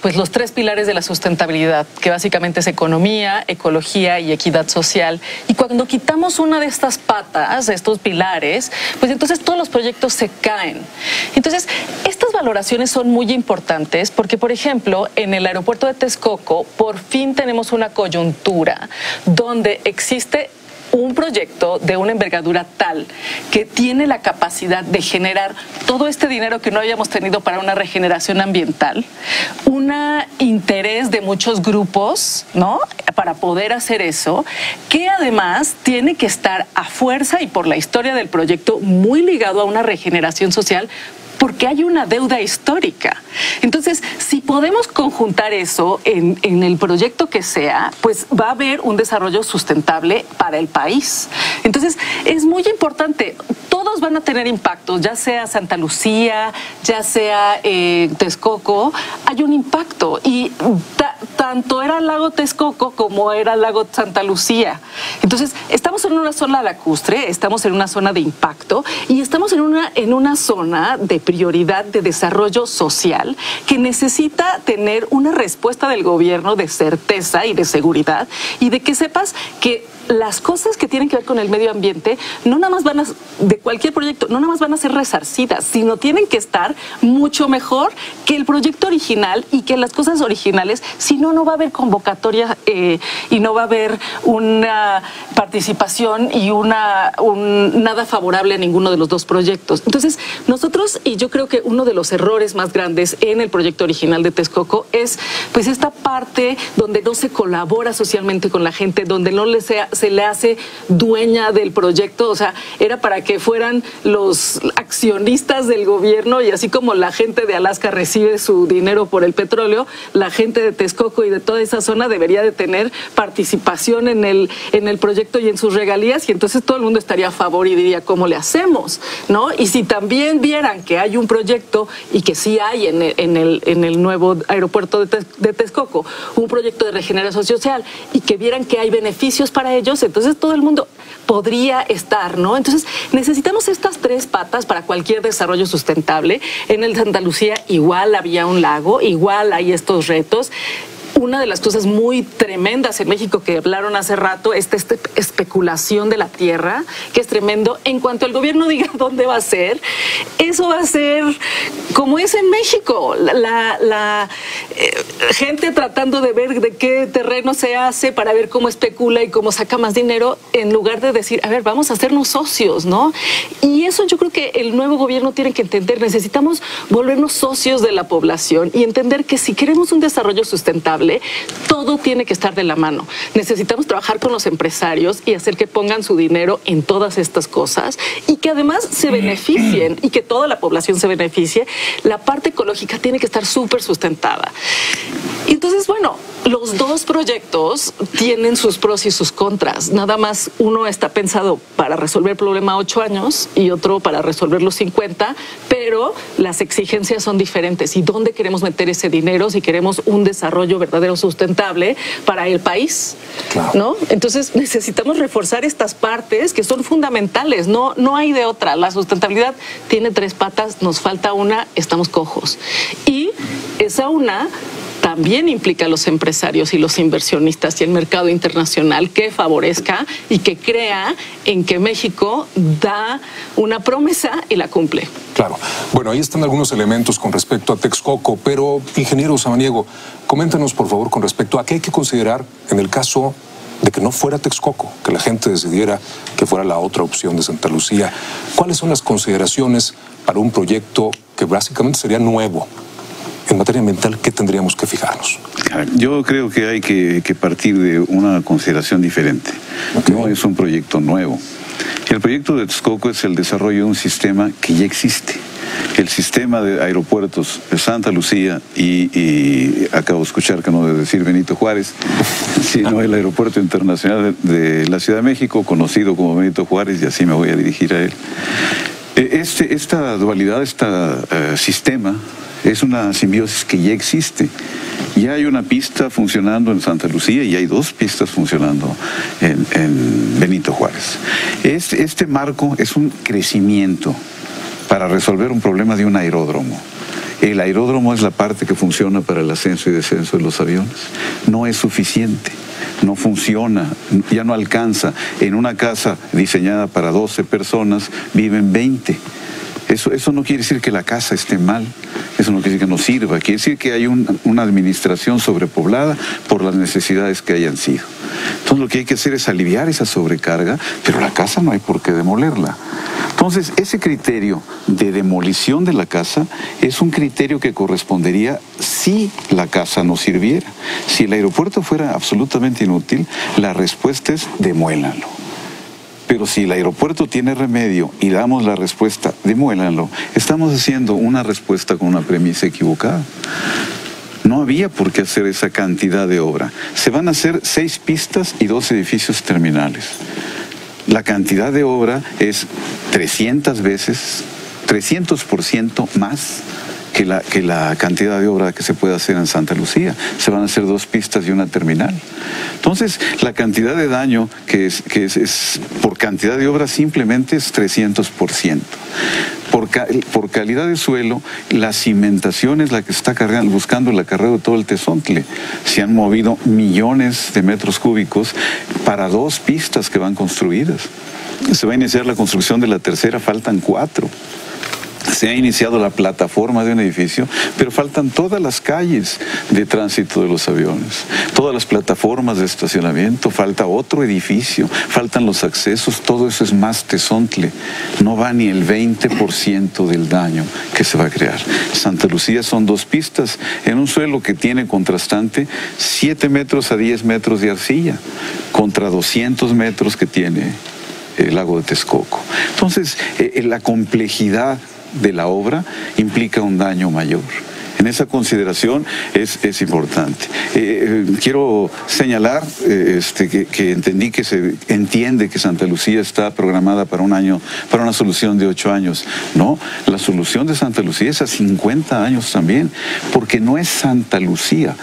pues los tres pilares de la sustentabilidad, que básicamente es economía, ecología y equidad social. Y cuando quitamos una de estas patas, de estos pilares, pues entonces todos los proyectos se caen. Entonces, estas valoraciones son muy importantes porque, por ejemplo, en el aeropuerto de Texcoco, por fin tenemos una coyuntura donde existe un proyecto de una envergadura tal que tiene la capacidad de generar todo este dinero que no habíamos tenido para una regeneración ambiental, un interés de muchos grupos, ¿no?, para poder hacer eso, que además tiene que estar a fuerza y por la historia del proyecto muy ligado a una regeneración social, porque hay una deuda histórica. Entonces, si podemos conjuntar eso en el proyecto que sea, pues va a haber un desarrollo sustentable para el país. Entonces, es muy importante. Todos van a tener impactos, ya sea Santa Lucía, ya sea Texcoco, hay un impacto. Y tanto era el lago Texcoco como era el lago Santa Lucía. Entonces, estamos en una zona lacustre, estamos en una zona de impacto y estamos en una zona de prioridad de desarrollo social que necesita tener una respuesta del gobierno de certeza y de seguridad y de que sepas que las cosas que tienen que ver con el medio ambiente no nada más van a, de cualquier proyecto, no nada más van a ser resarcidas, sino tienen que estar mucho mejor que el proyecto original y que las cosas originales, si no, no va a haber convocatoria y no va a haber una participación y nada favorable a ninguno de los dos proyectos. Entonces, nosotros, y yo creo que uno de los errores más grandes en el proyecto original de Texcoco es pues esta parte donde no se colabora socialmente con la gente, donde no se le hace dueña del proyecto, o sea, era para que fueran los accionistas del gobierno y así como la gente de Alaska recibe su dinero por el petróleo, la gente de Texcoco y de toda esa zona debería de tener participación en el proyecto y en sus regalías y entonces todo el mundo estaría a favor y diría, ¿cómo le hacemos?, ¿no? Y si también vieran que hay un proyecto y que sí hay en el nuevo aeropuerto de Texcoco un proyecto de regeneración social y que vieran que hay beneficios para ellos, entonces todo el mundo podría estar, ¿no? Entonces necesitamos estas tres patas para cualquier desarrollo sustentable. En el Santa Lucía igual había un lago, igual hay estos retos. Una de las cosas muy tremendas en México que hablaron hace rato es esta especulación de la tierra, que es tremendo. En cuanto el gobierno diga dónde va a ser, eso va a ser como es en México. La gente tratando de ver de qué terreno se hace para ver cómo especula y cómo saca más dinero, en lugar de decir, a ver, vamos a hacernos socios, ¿no? Y eso yo creo que el nuevo gobierno tiene que entender. Necesitamos volvernos socios de la población y entender que si queremos un desarrollo sustentable, todo tiene que estar de la mano. Necesitamos trabajar con los empresarios y hacer que pongan su dinero en todas estas cosas y que además se beneficien y que toda la población se beneficie. La parte ecológica tiene que estar súper sustentada. Y entonces, bueno, los dos proyectos tienen sus pros y sus contras. Nada más uno está pensado para resolver el problema 8 años y otro para resolver los 50, pero las exigencias son diferentes. ¿Y dónde queremos meter ese dinero si queremos un desarrollo verdadero sustentable para el país? Claro. ¿No? Entonces necesitamos reforzar estas partes que son fundamentales. No hay de otra. La sustentabilidad tiene 3 patas, nos falta una, estamos cojos. Y esa una también implica a los empresarios y los inversionistas y el mercado internacional que favorezca y que crea en que México da una promesa y la cumple. Claro. Bueno, ahí están algunos elementos con respecto a Texcoco, pero, ingeniero Samaniego, coméntanos, por favor, con respecto a qué hay que considerar en el caso de que no fuera Texcoco, que la gente decidiera que fuera la otra opción de Santa Lucía. ¿Cuáles son las consideraciones para un proyecto que básicamente sería nuevo? En materia ambiental, ¿qué tendríamos que fijarnos? Yo creo que hay que partir de una consideración diferente. Okay. No es un proyecto nuevo. El proyecto de Texcoco es el desarrollo de un sistema que ya existe. El sistema de aeropuertos de Santa Lucía y acabo de escuchar que no debe decir Benito Juárez, sino el aeropuerto internacional de la Ciudad de México, conocido como Benito Juárez, y así me voy a dirigir a él. Esta dualidad, este sistema, es una simbiosis que ya existe. Ya hay una pista funcionando en Santa Lucía y hay 2 pistas funcionando en Benito Juárez. Este marco es un crecimiento para resolver un problema de un aeródromo. El aeródromo es la parte que funciona para el ascenso y descenso de los aviones. No es suficiente, no funciona, ya no alcanza. En una casa diseñada para 12 personas viven 20. Eso no quiere decir que la casa esté mal, eso no quiere decir que no sirva, quiere decir que hay una administración sobrepoblada por las necesidades que hayan sido. Entonces lo que hay que hacer es aliviar esa sobrecarga, pero la casa no hay por qué demolerla. Entonces ese criterio de demolición de la casa es un criterio que correspondería si la casa no sirviera. Si el aeropuerto fuera absolutamente inútil, la respuesta es demuélanlo. Pero si el aeropuerto tiene remedio y damos la respuesta, demuélanlo, estamos haciendo una respuesta con una premisa equivocada. No había por qué hacer esa cantidad de obra. Se van a hacer 6 pistas y 2 edificios terminales. La cantidad de obra es 300% más que la cantidad de obra que se puede hacer en Santa Lucía. Se van a hacer 2 pistas y una terminal. Entonces, la cantidad de daño que es por cantidad de obra simplemente es 300%. Por calidad de suelo, la cimentación es la que está buscando el acarreo de todo el Tezontle. Se han movido millones de metros cúbicos para 2 pistas que van construidas. Se va a iniciar la construcción de la tercera, faltan 4. Se ha iniciado la plataforma de un edificio, pero faltan todas las calles de tránsito de los aviones, todas las plataformas de estacionamiento, falta otro edificio, faltan los accesos, todo eso es más Tezontle. No va ni el 20% del daño que se va a crear. Santa Lucía son 2 pistas en un suelo que tiene contrastante 7 metros a 10 metros de arcilla, contra 200 metros que tiene el lago de Texcoco. Entonces, la complejidad de la obra implica un daño mayor. En esa consideración es importante. Quiero señalar que entendí que se entiende que Santa Lucía está programada para una solución de 8 años. No, la solución de Santa Lucía es a 50 años también, porque no es Santa Lucía,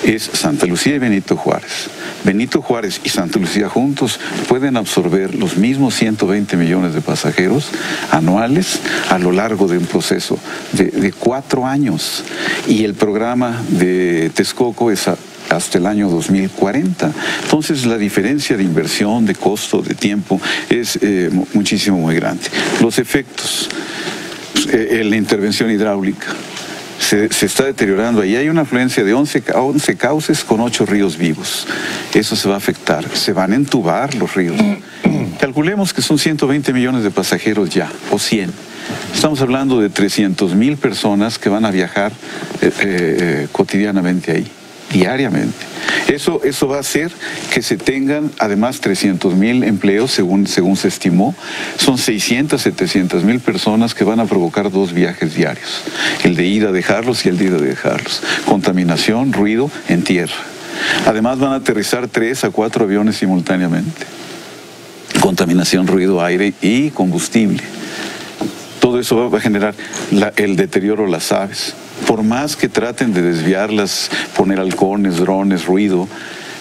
es Santa Lucía y Benito Juárez. Benito Juárez y Santa Lucía juntos pueden absorber los mismos 120 millones de pasajeros anuales a lo largo de un proceso de 4 años. Y el programa de Texcoco es hasta el año 2040. Entonces la diferencia de inversión, de costo, de tiempo es muy grande. Los efectos, la intervención hidráulica, se está deteriorando. Ahí hay una afluencia de 11 cauces con 8 ríos vivos. Eso se va a afectar. Se van a entubar los ríos. Calculemos que son 120 millones de pasajeros ya, o 100. Estamos hablando de 300,000 personas que van a viajar cotidianamente ahí. diariamente. Eso va a hacer que se tengan además 300,000 empleos según se estimó. Son 600, 700,000 personas que van a provocar 2 viajes diarios. El de ir a dejarlos y el de ir a dejarlos. Contaminación, ruido en tierra. Además van a aterrizar 3 a 4 aviones simultáneamente. Contaminación, ruido, aire y combustible. Todo eso va a generar el deterioro de las aves. Por más que traten de desviarlas, poner halcones, drones, ruido,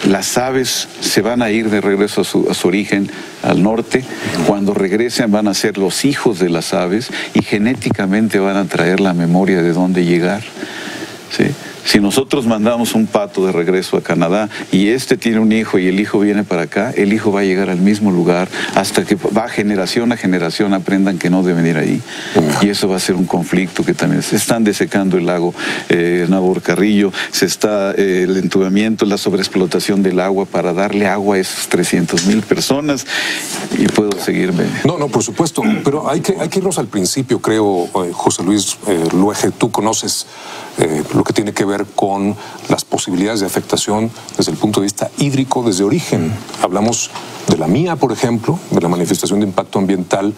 las aves se van a ir de regreso a su origen, al norte. Cuando regresen van a ser los hijos de las aves y genéticamente van a traer la memoria de dónde llegar. ¿Sí? Si nosotros mandamos un pato de regreso a Canadá y este tiene un hijo y el hijo viene para acá, el hijo va a llegar al mismo lugar hasta que va generación a generación aprendan que no deben ir ahí. Y eso va a ser un conflicto que también se están desecando el lago Nabor Carrillo, se está el entubamiento, la sobreexplotación del agua para darle agua a esas 300,000 personas y puedo seguirme. No, por supuesto, pero hay que irnos al principio, creo, José Luis Luege, tú conoces lo que tiene que ver con las posibilidades de afectación desde el punto de vista hídrico desde origen. Hablamos de la mía, por ejemplo, de la manifestación de impacto ambiental.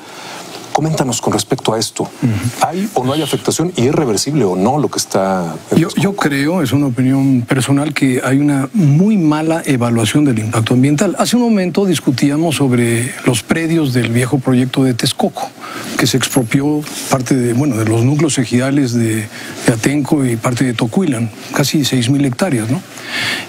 Coméntanos con respecto a esto. ¿Hay o no hay afectación y es reversible o no lo que está...? Yo creo, es una opinión personal, que hay una muy mala evaluación del impacto ambiental. Hace un momento discutíamos sobre los predios del viejo proyecto de Texcoco, que se expropió parte de los núcleos ejidales de Atenco y parte de Tocuilan, casi 6,000 hectáreas, ¿no?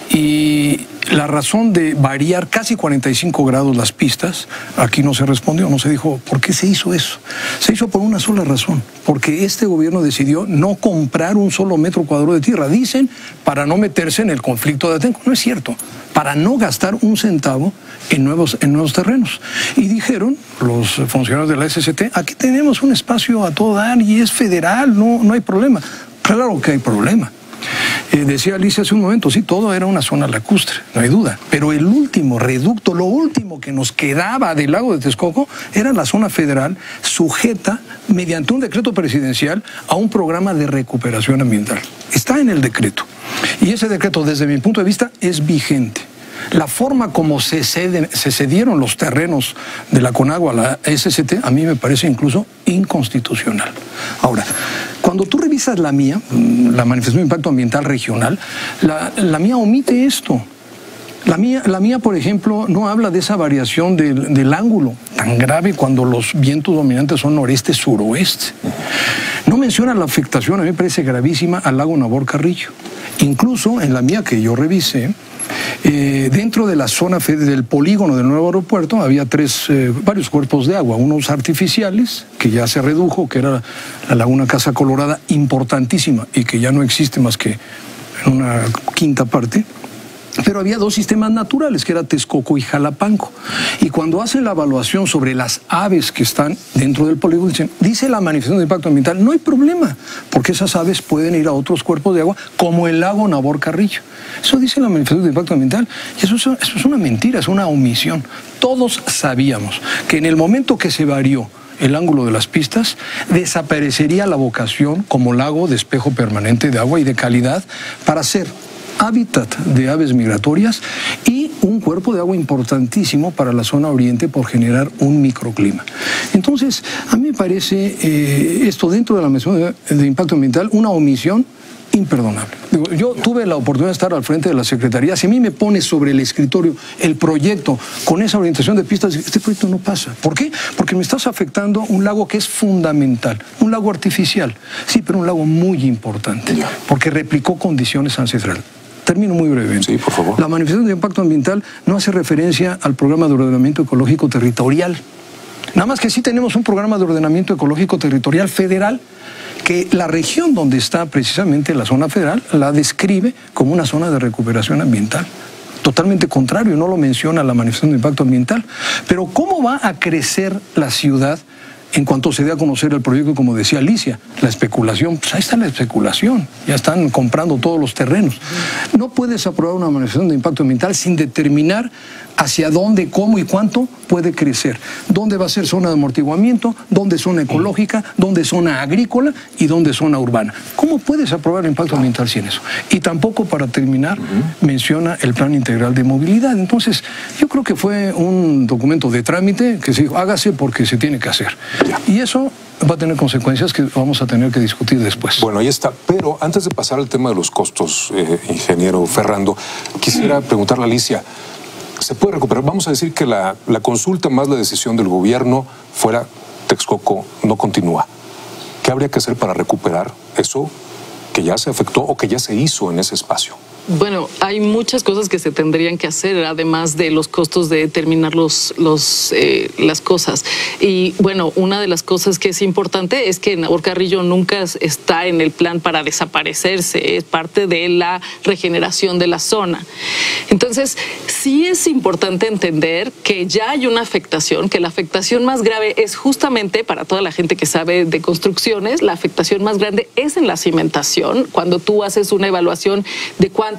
Y la razón de variar casi 45 grados las pistas, aquí no se respondió, no se dijo por qué se hizo eso. Se hizo por una sola razón, porque este gobierno decidió no comprar un solo metro cuadrado de tierra. Dicen, para no meterse en el conflicto de Atenco. No es cierto, para no gastar un centavo en nuevos terrenos. Y dijeron los funcionarios de la SCT, aquí tenemos un espacio a todo dar y es federal, no hay problema. Claro que hay problema. Decía Alicia hace un momento, sí, todo era una zona lacustre, no hay duda, pero el último reducto, lo último que nos quedaba del lago de Texcoco era la zona federal sujeta mediante un decreto presidencial a un programa de recuperación ambiental. Está en el decreto y ese decreto desde mi punto de vista es vigente. La forma como se cedieron los terrenos de la Conagua a la SCT a mí me parece incluso inconstitucional. Ahora, cuando tú revisas la mía, la manifestación de impacto ambiental regional, la mía omite esto. La mía, por ejemplo, no habla de esa variación del ángulo tan grave cuando los vientos dominantes son noreste-suroeste. No menciona la afectación, a mí me parece gravísima, al lago Nabor Carrillo. Incluso en la mía que yo revisé, dentro de la zona del polígono del nuevo aeropuerto había varios cuerpos de agua, unos artificiales que ya se redujo, que era la laguna Casa Colorada, importantísima y que ya no existe más que en una quinta parte. Pero había 2 sistemas naturales, que era Texcoco y Jalapanco. Y cuando hacen la evaluación sobre las aves que están dentro del polígono, dice la manifestación de impacto ambiental, no hay problema, porque esas aves pueden ir a otros cuerpos de agua, como el lago Nabor Carrillo. Eso dice la manifestación de impacto ambiental. Y eso es una mentira, es una omisión. Todos sabíamos que en el momento que se varió el ángulo de las pistas, desaparecería la vocación como lago de espejo permanente de agua y de calidad para ser hábitat de aves migratorias y un cuerpo de agua importantísimo para la zona oriente por generar un microclima. Entonces, a mí me parece esto dentro de la mención de impacto ambiental una omisión imperdonable. Yo tuve la oportunidad de estar al frente de la Secretaría. Si a mí me pone sobre el escritorio el proyecto con esa orientación de pistas, este proyecto no pasa. ¿Por qué? Porque me estás afectando un lago que es fundamental, un lago artificial, sí, pero un lago muy importante, porque replicó condiciones ancestrales. Termino muy brevemente. Sí, por favor. La manifestación de impacto ambiental no hace referencia al programa de ordenamiento ecológico territorial. Nada más que sí tenemos un programa de ordenamiento ecológico territorial federal que la región donde está precisamente la zona federal la describe como una zona de recuperación ambiental. Totalmente contrario, no lo menciona la manifestación de impacto ambiental. Pero ¿cómo va a crecer la ciudad en cuanto se dé a conocer el proyecto? Como decía Alicia, la especulación, pues ahí está la especulación, ya están comprando todos los terrenos. No puedes aprobar una manifestación de impacto ambiental sin determinar hacia dónde, cómo y cuánto puede crecer. Dónde va a ser zona de amortiguamiento, dónde zona ecológica, dónde zona agrícola y dónde zona urbana. ¿Cómo puedes aprobar el impacto ambiental sin eso? Y tampoco, para terminar, menciona el plan integral de movilidad. Entonces, yo creo que fue un documento de trámite que se dijo, hágase porque se tiene que hacer. Y eso va a tener consecuencias que vamos a tener que discutir después. Bueno, ahí está. Pero antes de pasar al tema de los costos, ingeniero Ferrando, quisiera preguntarle a Alicia, ¿se puede recuperar? Vamos a decir que la consulta más la decisión del gobierno fuera Texcoco no continúa. ¿Qué habría que hacer para recuperar eso que ya se afectó o que ya se hizo en ese espacio? Bueno, hay muchas cosas que se tendrían que hacer, además de los costos de terminar las cosas. Y bueno, una de las cosas que es importante es que Nabor Carrillo nunca está en el plan para desaparecerse, es parte de la regeneración de la zona. Entonces, sí es importante entender que ya hay una afectación, que la afectación más grave es justamente, para toda la gente que sabe de construcciones, la afectación más grande es en la cimentación, cuando tú haces una evaluación de cuál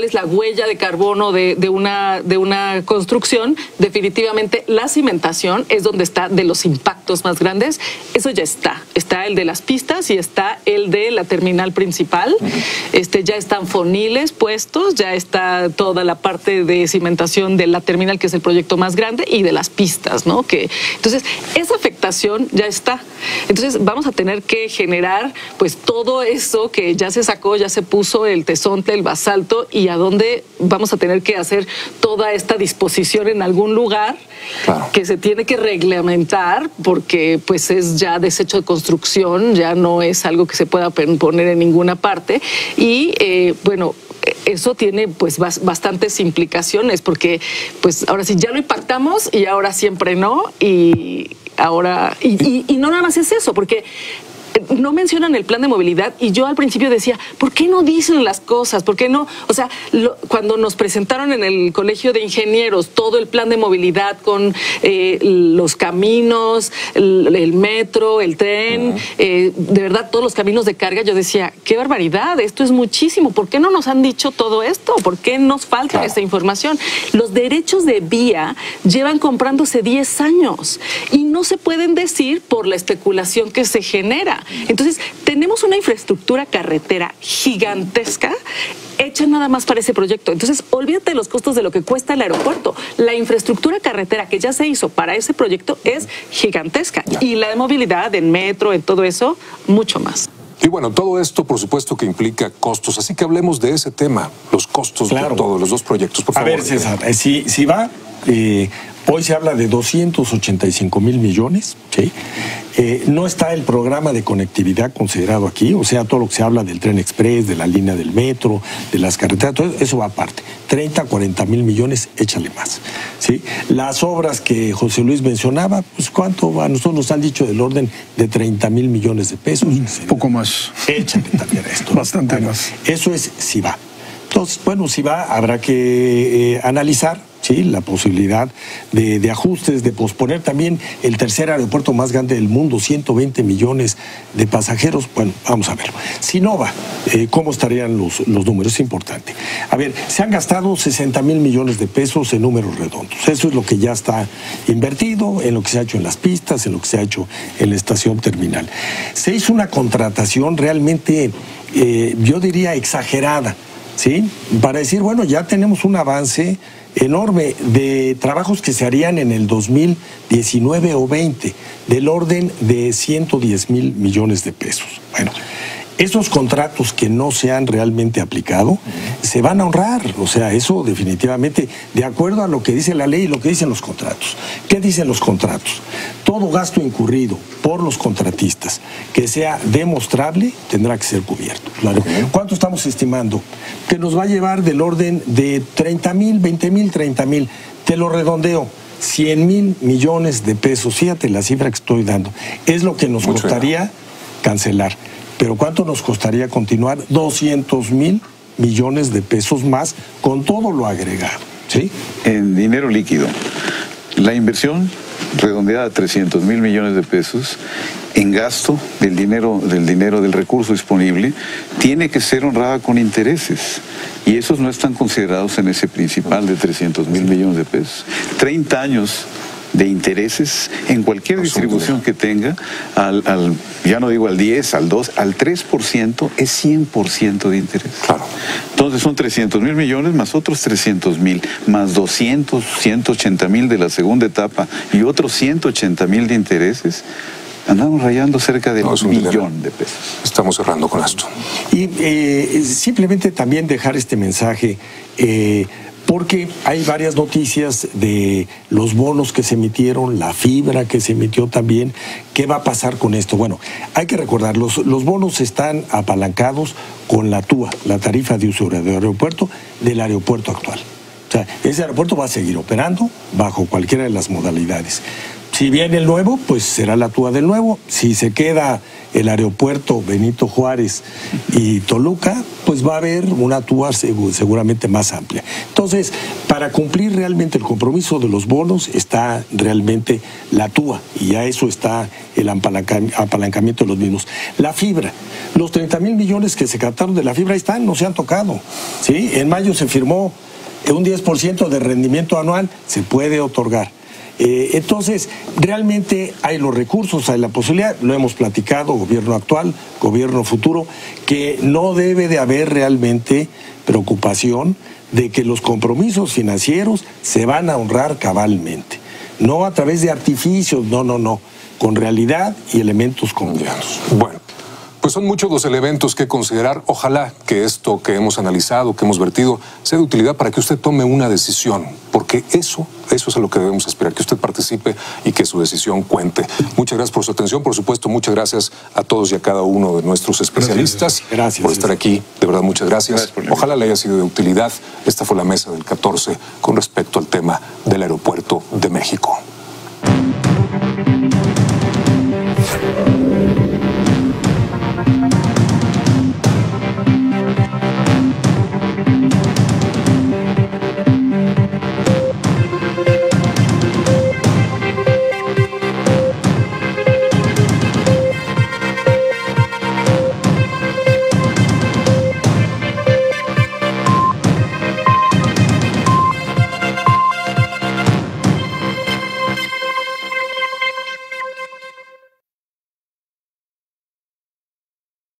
es la huella de carbono de una construcción. Definitivamente la cimentación es donde está de los impactos más grandes. Eso ya está el de las pistas y está el de la terminal principal. Ya están foniles puestos, ya está toda la parte de cimentación de la terminal, que es el proyecto más grande, y de las pistas, ¿no? Entonces, esa afectación ya está. Entonces, vamos a tener que generar pues todo eso que ya se sacó, ya se puso el tesontle, el basalto, y a dónde vamos a tener que hacer toda esta disposición en algún lugar, claro, que se tiene que reglamentar, porque pues es ya desecho de construcción, ya no es algo que se pueda poner en ninguna parte. Y bueno, eso tiene pues bastantes implicaciones, porque pues ahora sí ya lo impactamos y ahora siempre no, y ahora y no nada más es eso, porque no mencionan el plan de movilidad, y yo al principio decía, ¿por qué no dicen las cosas? ¿Por qué no? O sea, cuando nos presentaron en el Colegio de Ingenieros todo el plan de movilidad con los caminos, el metro, el tren, de verdad todos los caminos de carga, yo decía, qué barbaridad, esto es muchísimo, ¿por qué no nos han dicho todo esto? ¿Por qué nos falta esta información? Los derechos de vía llevan comprándose 10 años y no se pueden decir por la especulación que se genera. Entonces, tenemos una infraestructura carretera gigantesca hecha nada más para ese proyecto. Entonces, olvídate de los costos de lo que cuesta el aeropuerto. La infraestructura carretera que ya se hizo para ese proyecto es gigantesca. Y la de movilidad, en metro, en todo eso, mucho más. Y bueno, todo esto, por supuesto, que implica costos. Así que hablemos de ese tema, los costos de todos los dos proyectos, por favor. A ver, César, si va... hoy se habla de 285,000 millones, ¿sí? No está el programa de conectividad considerado aquí, o sea, todo lo que se habla del tren express, de la línea del metro, de las carreteras, todo eso va aparte. 30, 40,000 millones, échale más, ¿sí? Las obras que José Luis mencionaba, pues ¿cuánto? A nosotros nos han dicho del orden de 30,000 millones de pesos. Un poco más. Échale también esto. Bastante más. Eso es si va. Entonces, bueno, si va, habrá que analizar, ¿sí?, la posibilidad de ajustes, de posponer también el tercer aeropuerto más grande del mundo, 120 millones de pasajeros. Bueno, vamos a verlo. Si no va, ¿cómo estarían los números? Es importante. A ver, se han gastado 60,000 millones de pesos en números redondos. Eso es lo que ya está invertido, en lo que se ha hecho en las pistas, en lo que se ha hecho en la estación terminal. Se hizo una contratación realmente, yo diría, exagerada, ¿sí?, para decir, bueno, ya tenemos un avance enorme de trabajos que se harían en el 2019 o 20, del orden de 110,000 millones de pesos. Bueno, esos contratos que no se han realmente aplicado se van a honrar. O sea, eso definitivamente, de acuerdo a lo que dice la ley y lo que dicen los contratos. ¿Qué dicen los contratos? Todo gasto incurrido por los contratistas que sea demostrable tendrá que ser cubierto. Claro. ¿Cuánto estamos estimando? Que nos va a llevar del orden de 30,000, 20,000, 30,000. Te lo redondeo. 100,000 millones de pesos. Fíjate la cifra que estoy dando. Es lo que nos costaría cancelar. Pero ¿cuánto nos costaría continuar? 200,000 millones de pesos más con todo lo agregado, ¿sí? En dinero líquido, la inversión redondeada a 300,000 millones de pesos en gasto del dinero del recurso disponible tiene que ser honrada con intereses. Y esos no están considerados en ese principal de 300,000 millones de pesos. 30 años de intereses en cualquier distribución que tenga, ya no digo al 10, al 2, al 3%, es 100% de interés. Claro. Entonces son 300,000 millones más otros 300,000, más 200, 180,000 de la segunda etapa y otros 180,000 de intereses. Andamos rayando cerca de un millón de pesos. Estamos cerrando con esto. Y simplemente también dejar este mensaje, porque hay varias noticias de los bonos que se emitieron, la fibra que se emitió también. ¿Qué va a pasar con esto? Bueno, hay que recordar, los bonos están apalancados con la TUA, la tarifa de uso de aeropuerto, del aeropuerto actual. O sea, ese aeropuerto va a seguir operando bajo cualquiera de las modalidades. Si viene el nuevo, pues será la TUA del nuevo. Si se queda el aeropuerto Benito Juárez y Toluca, pues va a haber una TUA seguramente más amplia. Entonces, para cumplir realmente el compromiso de los bonos, está realmente la TUA, y ya eso está el apalancamiento de los mismos. La fibra, los 30,000 millones que se captaron de la fibra están, no se han tocado, ¿sí? En mayo se firmó un 10% de rendimiento anual, se puede otorgar. Entonces, realmente hay los recursos, hay la posibilidad, lo hemos platicado, gobierno actual, gobierno futuro, que no debe de haber realmente preocupación de que los compromisos financieros se van a honrar cabalmente. No a través de artificios, no, con realidad y elementos concretos. Bueno. Pues son muchos los elementos que considerar. Ojalá que esto que hemos analizado, que hemos vertido, sea de utilidad para que usted tome una decisión, porque eso es a lo que debemos esperar, que usted participe y que su decisión cuente. Muchas gracias por su atención, por supuesto, muchas gracias a todos y a cada uno de nuestros especialistas. Gracias por estar aquí, de verdad, muchas gracias. Ojalá le haya sido de utilidad. Esta fue la mesa del 14 con respecto al tema del aeropuerto de México.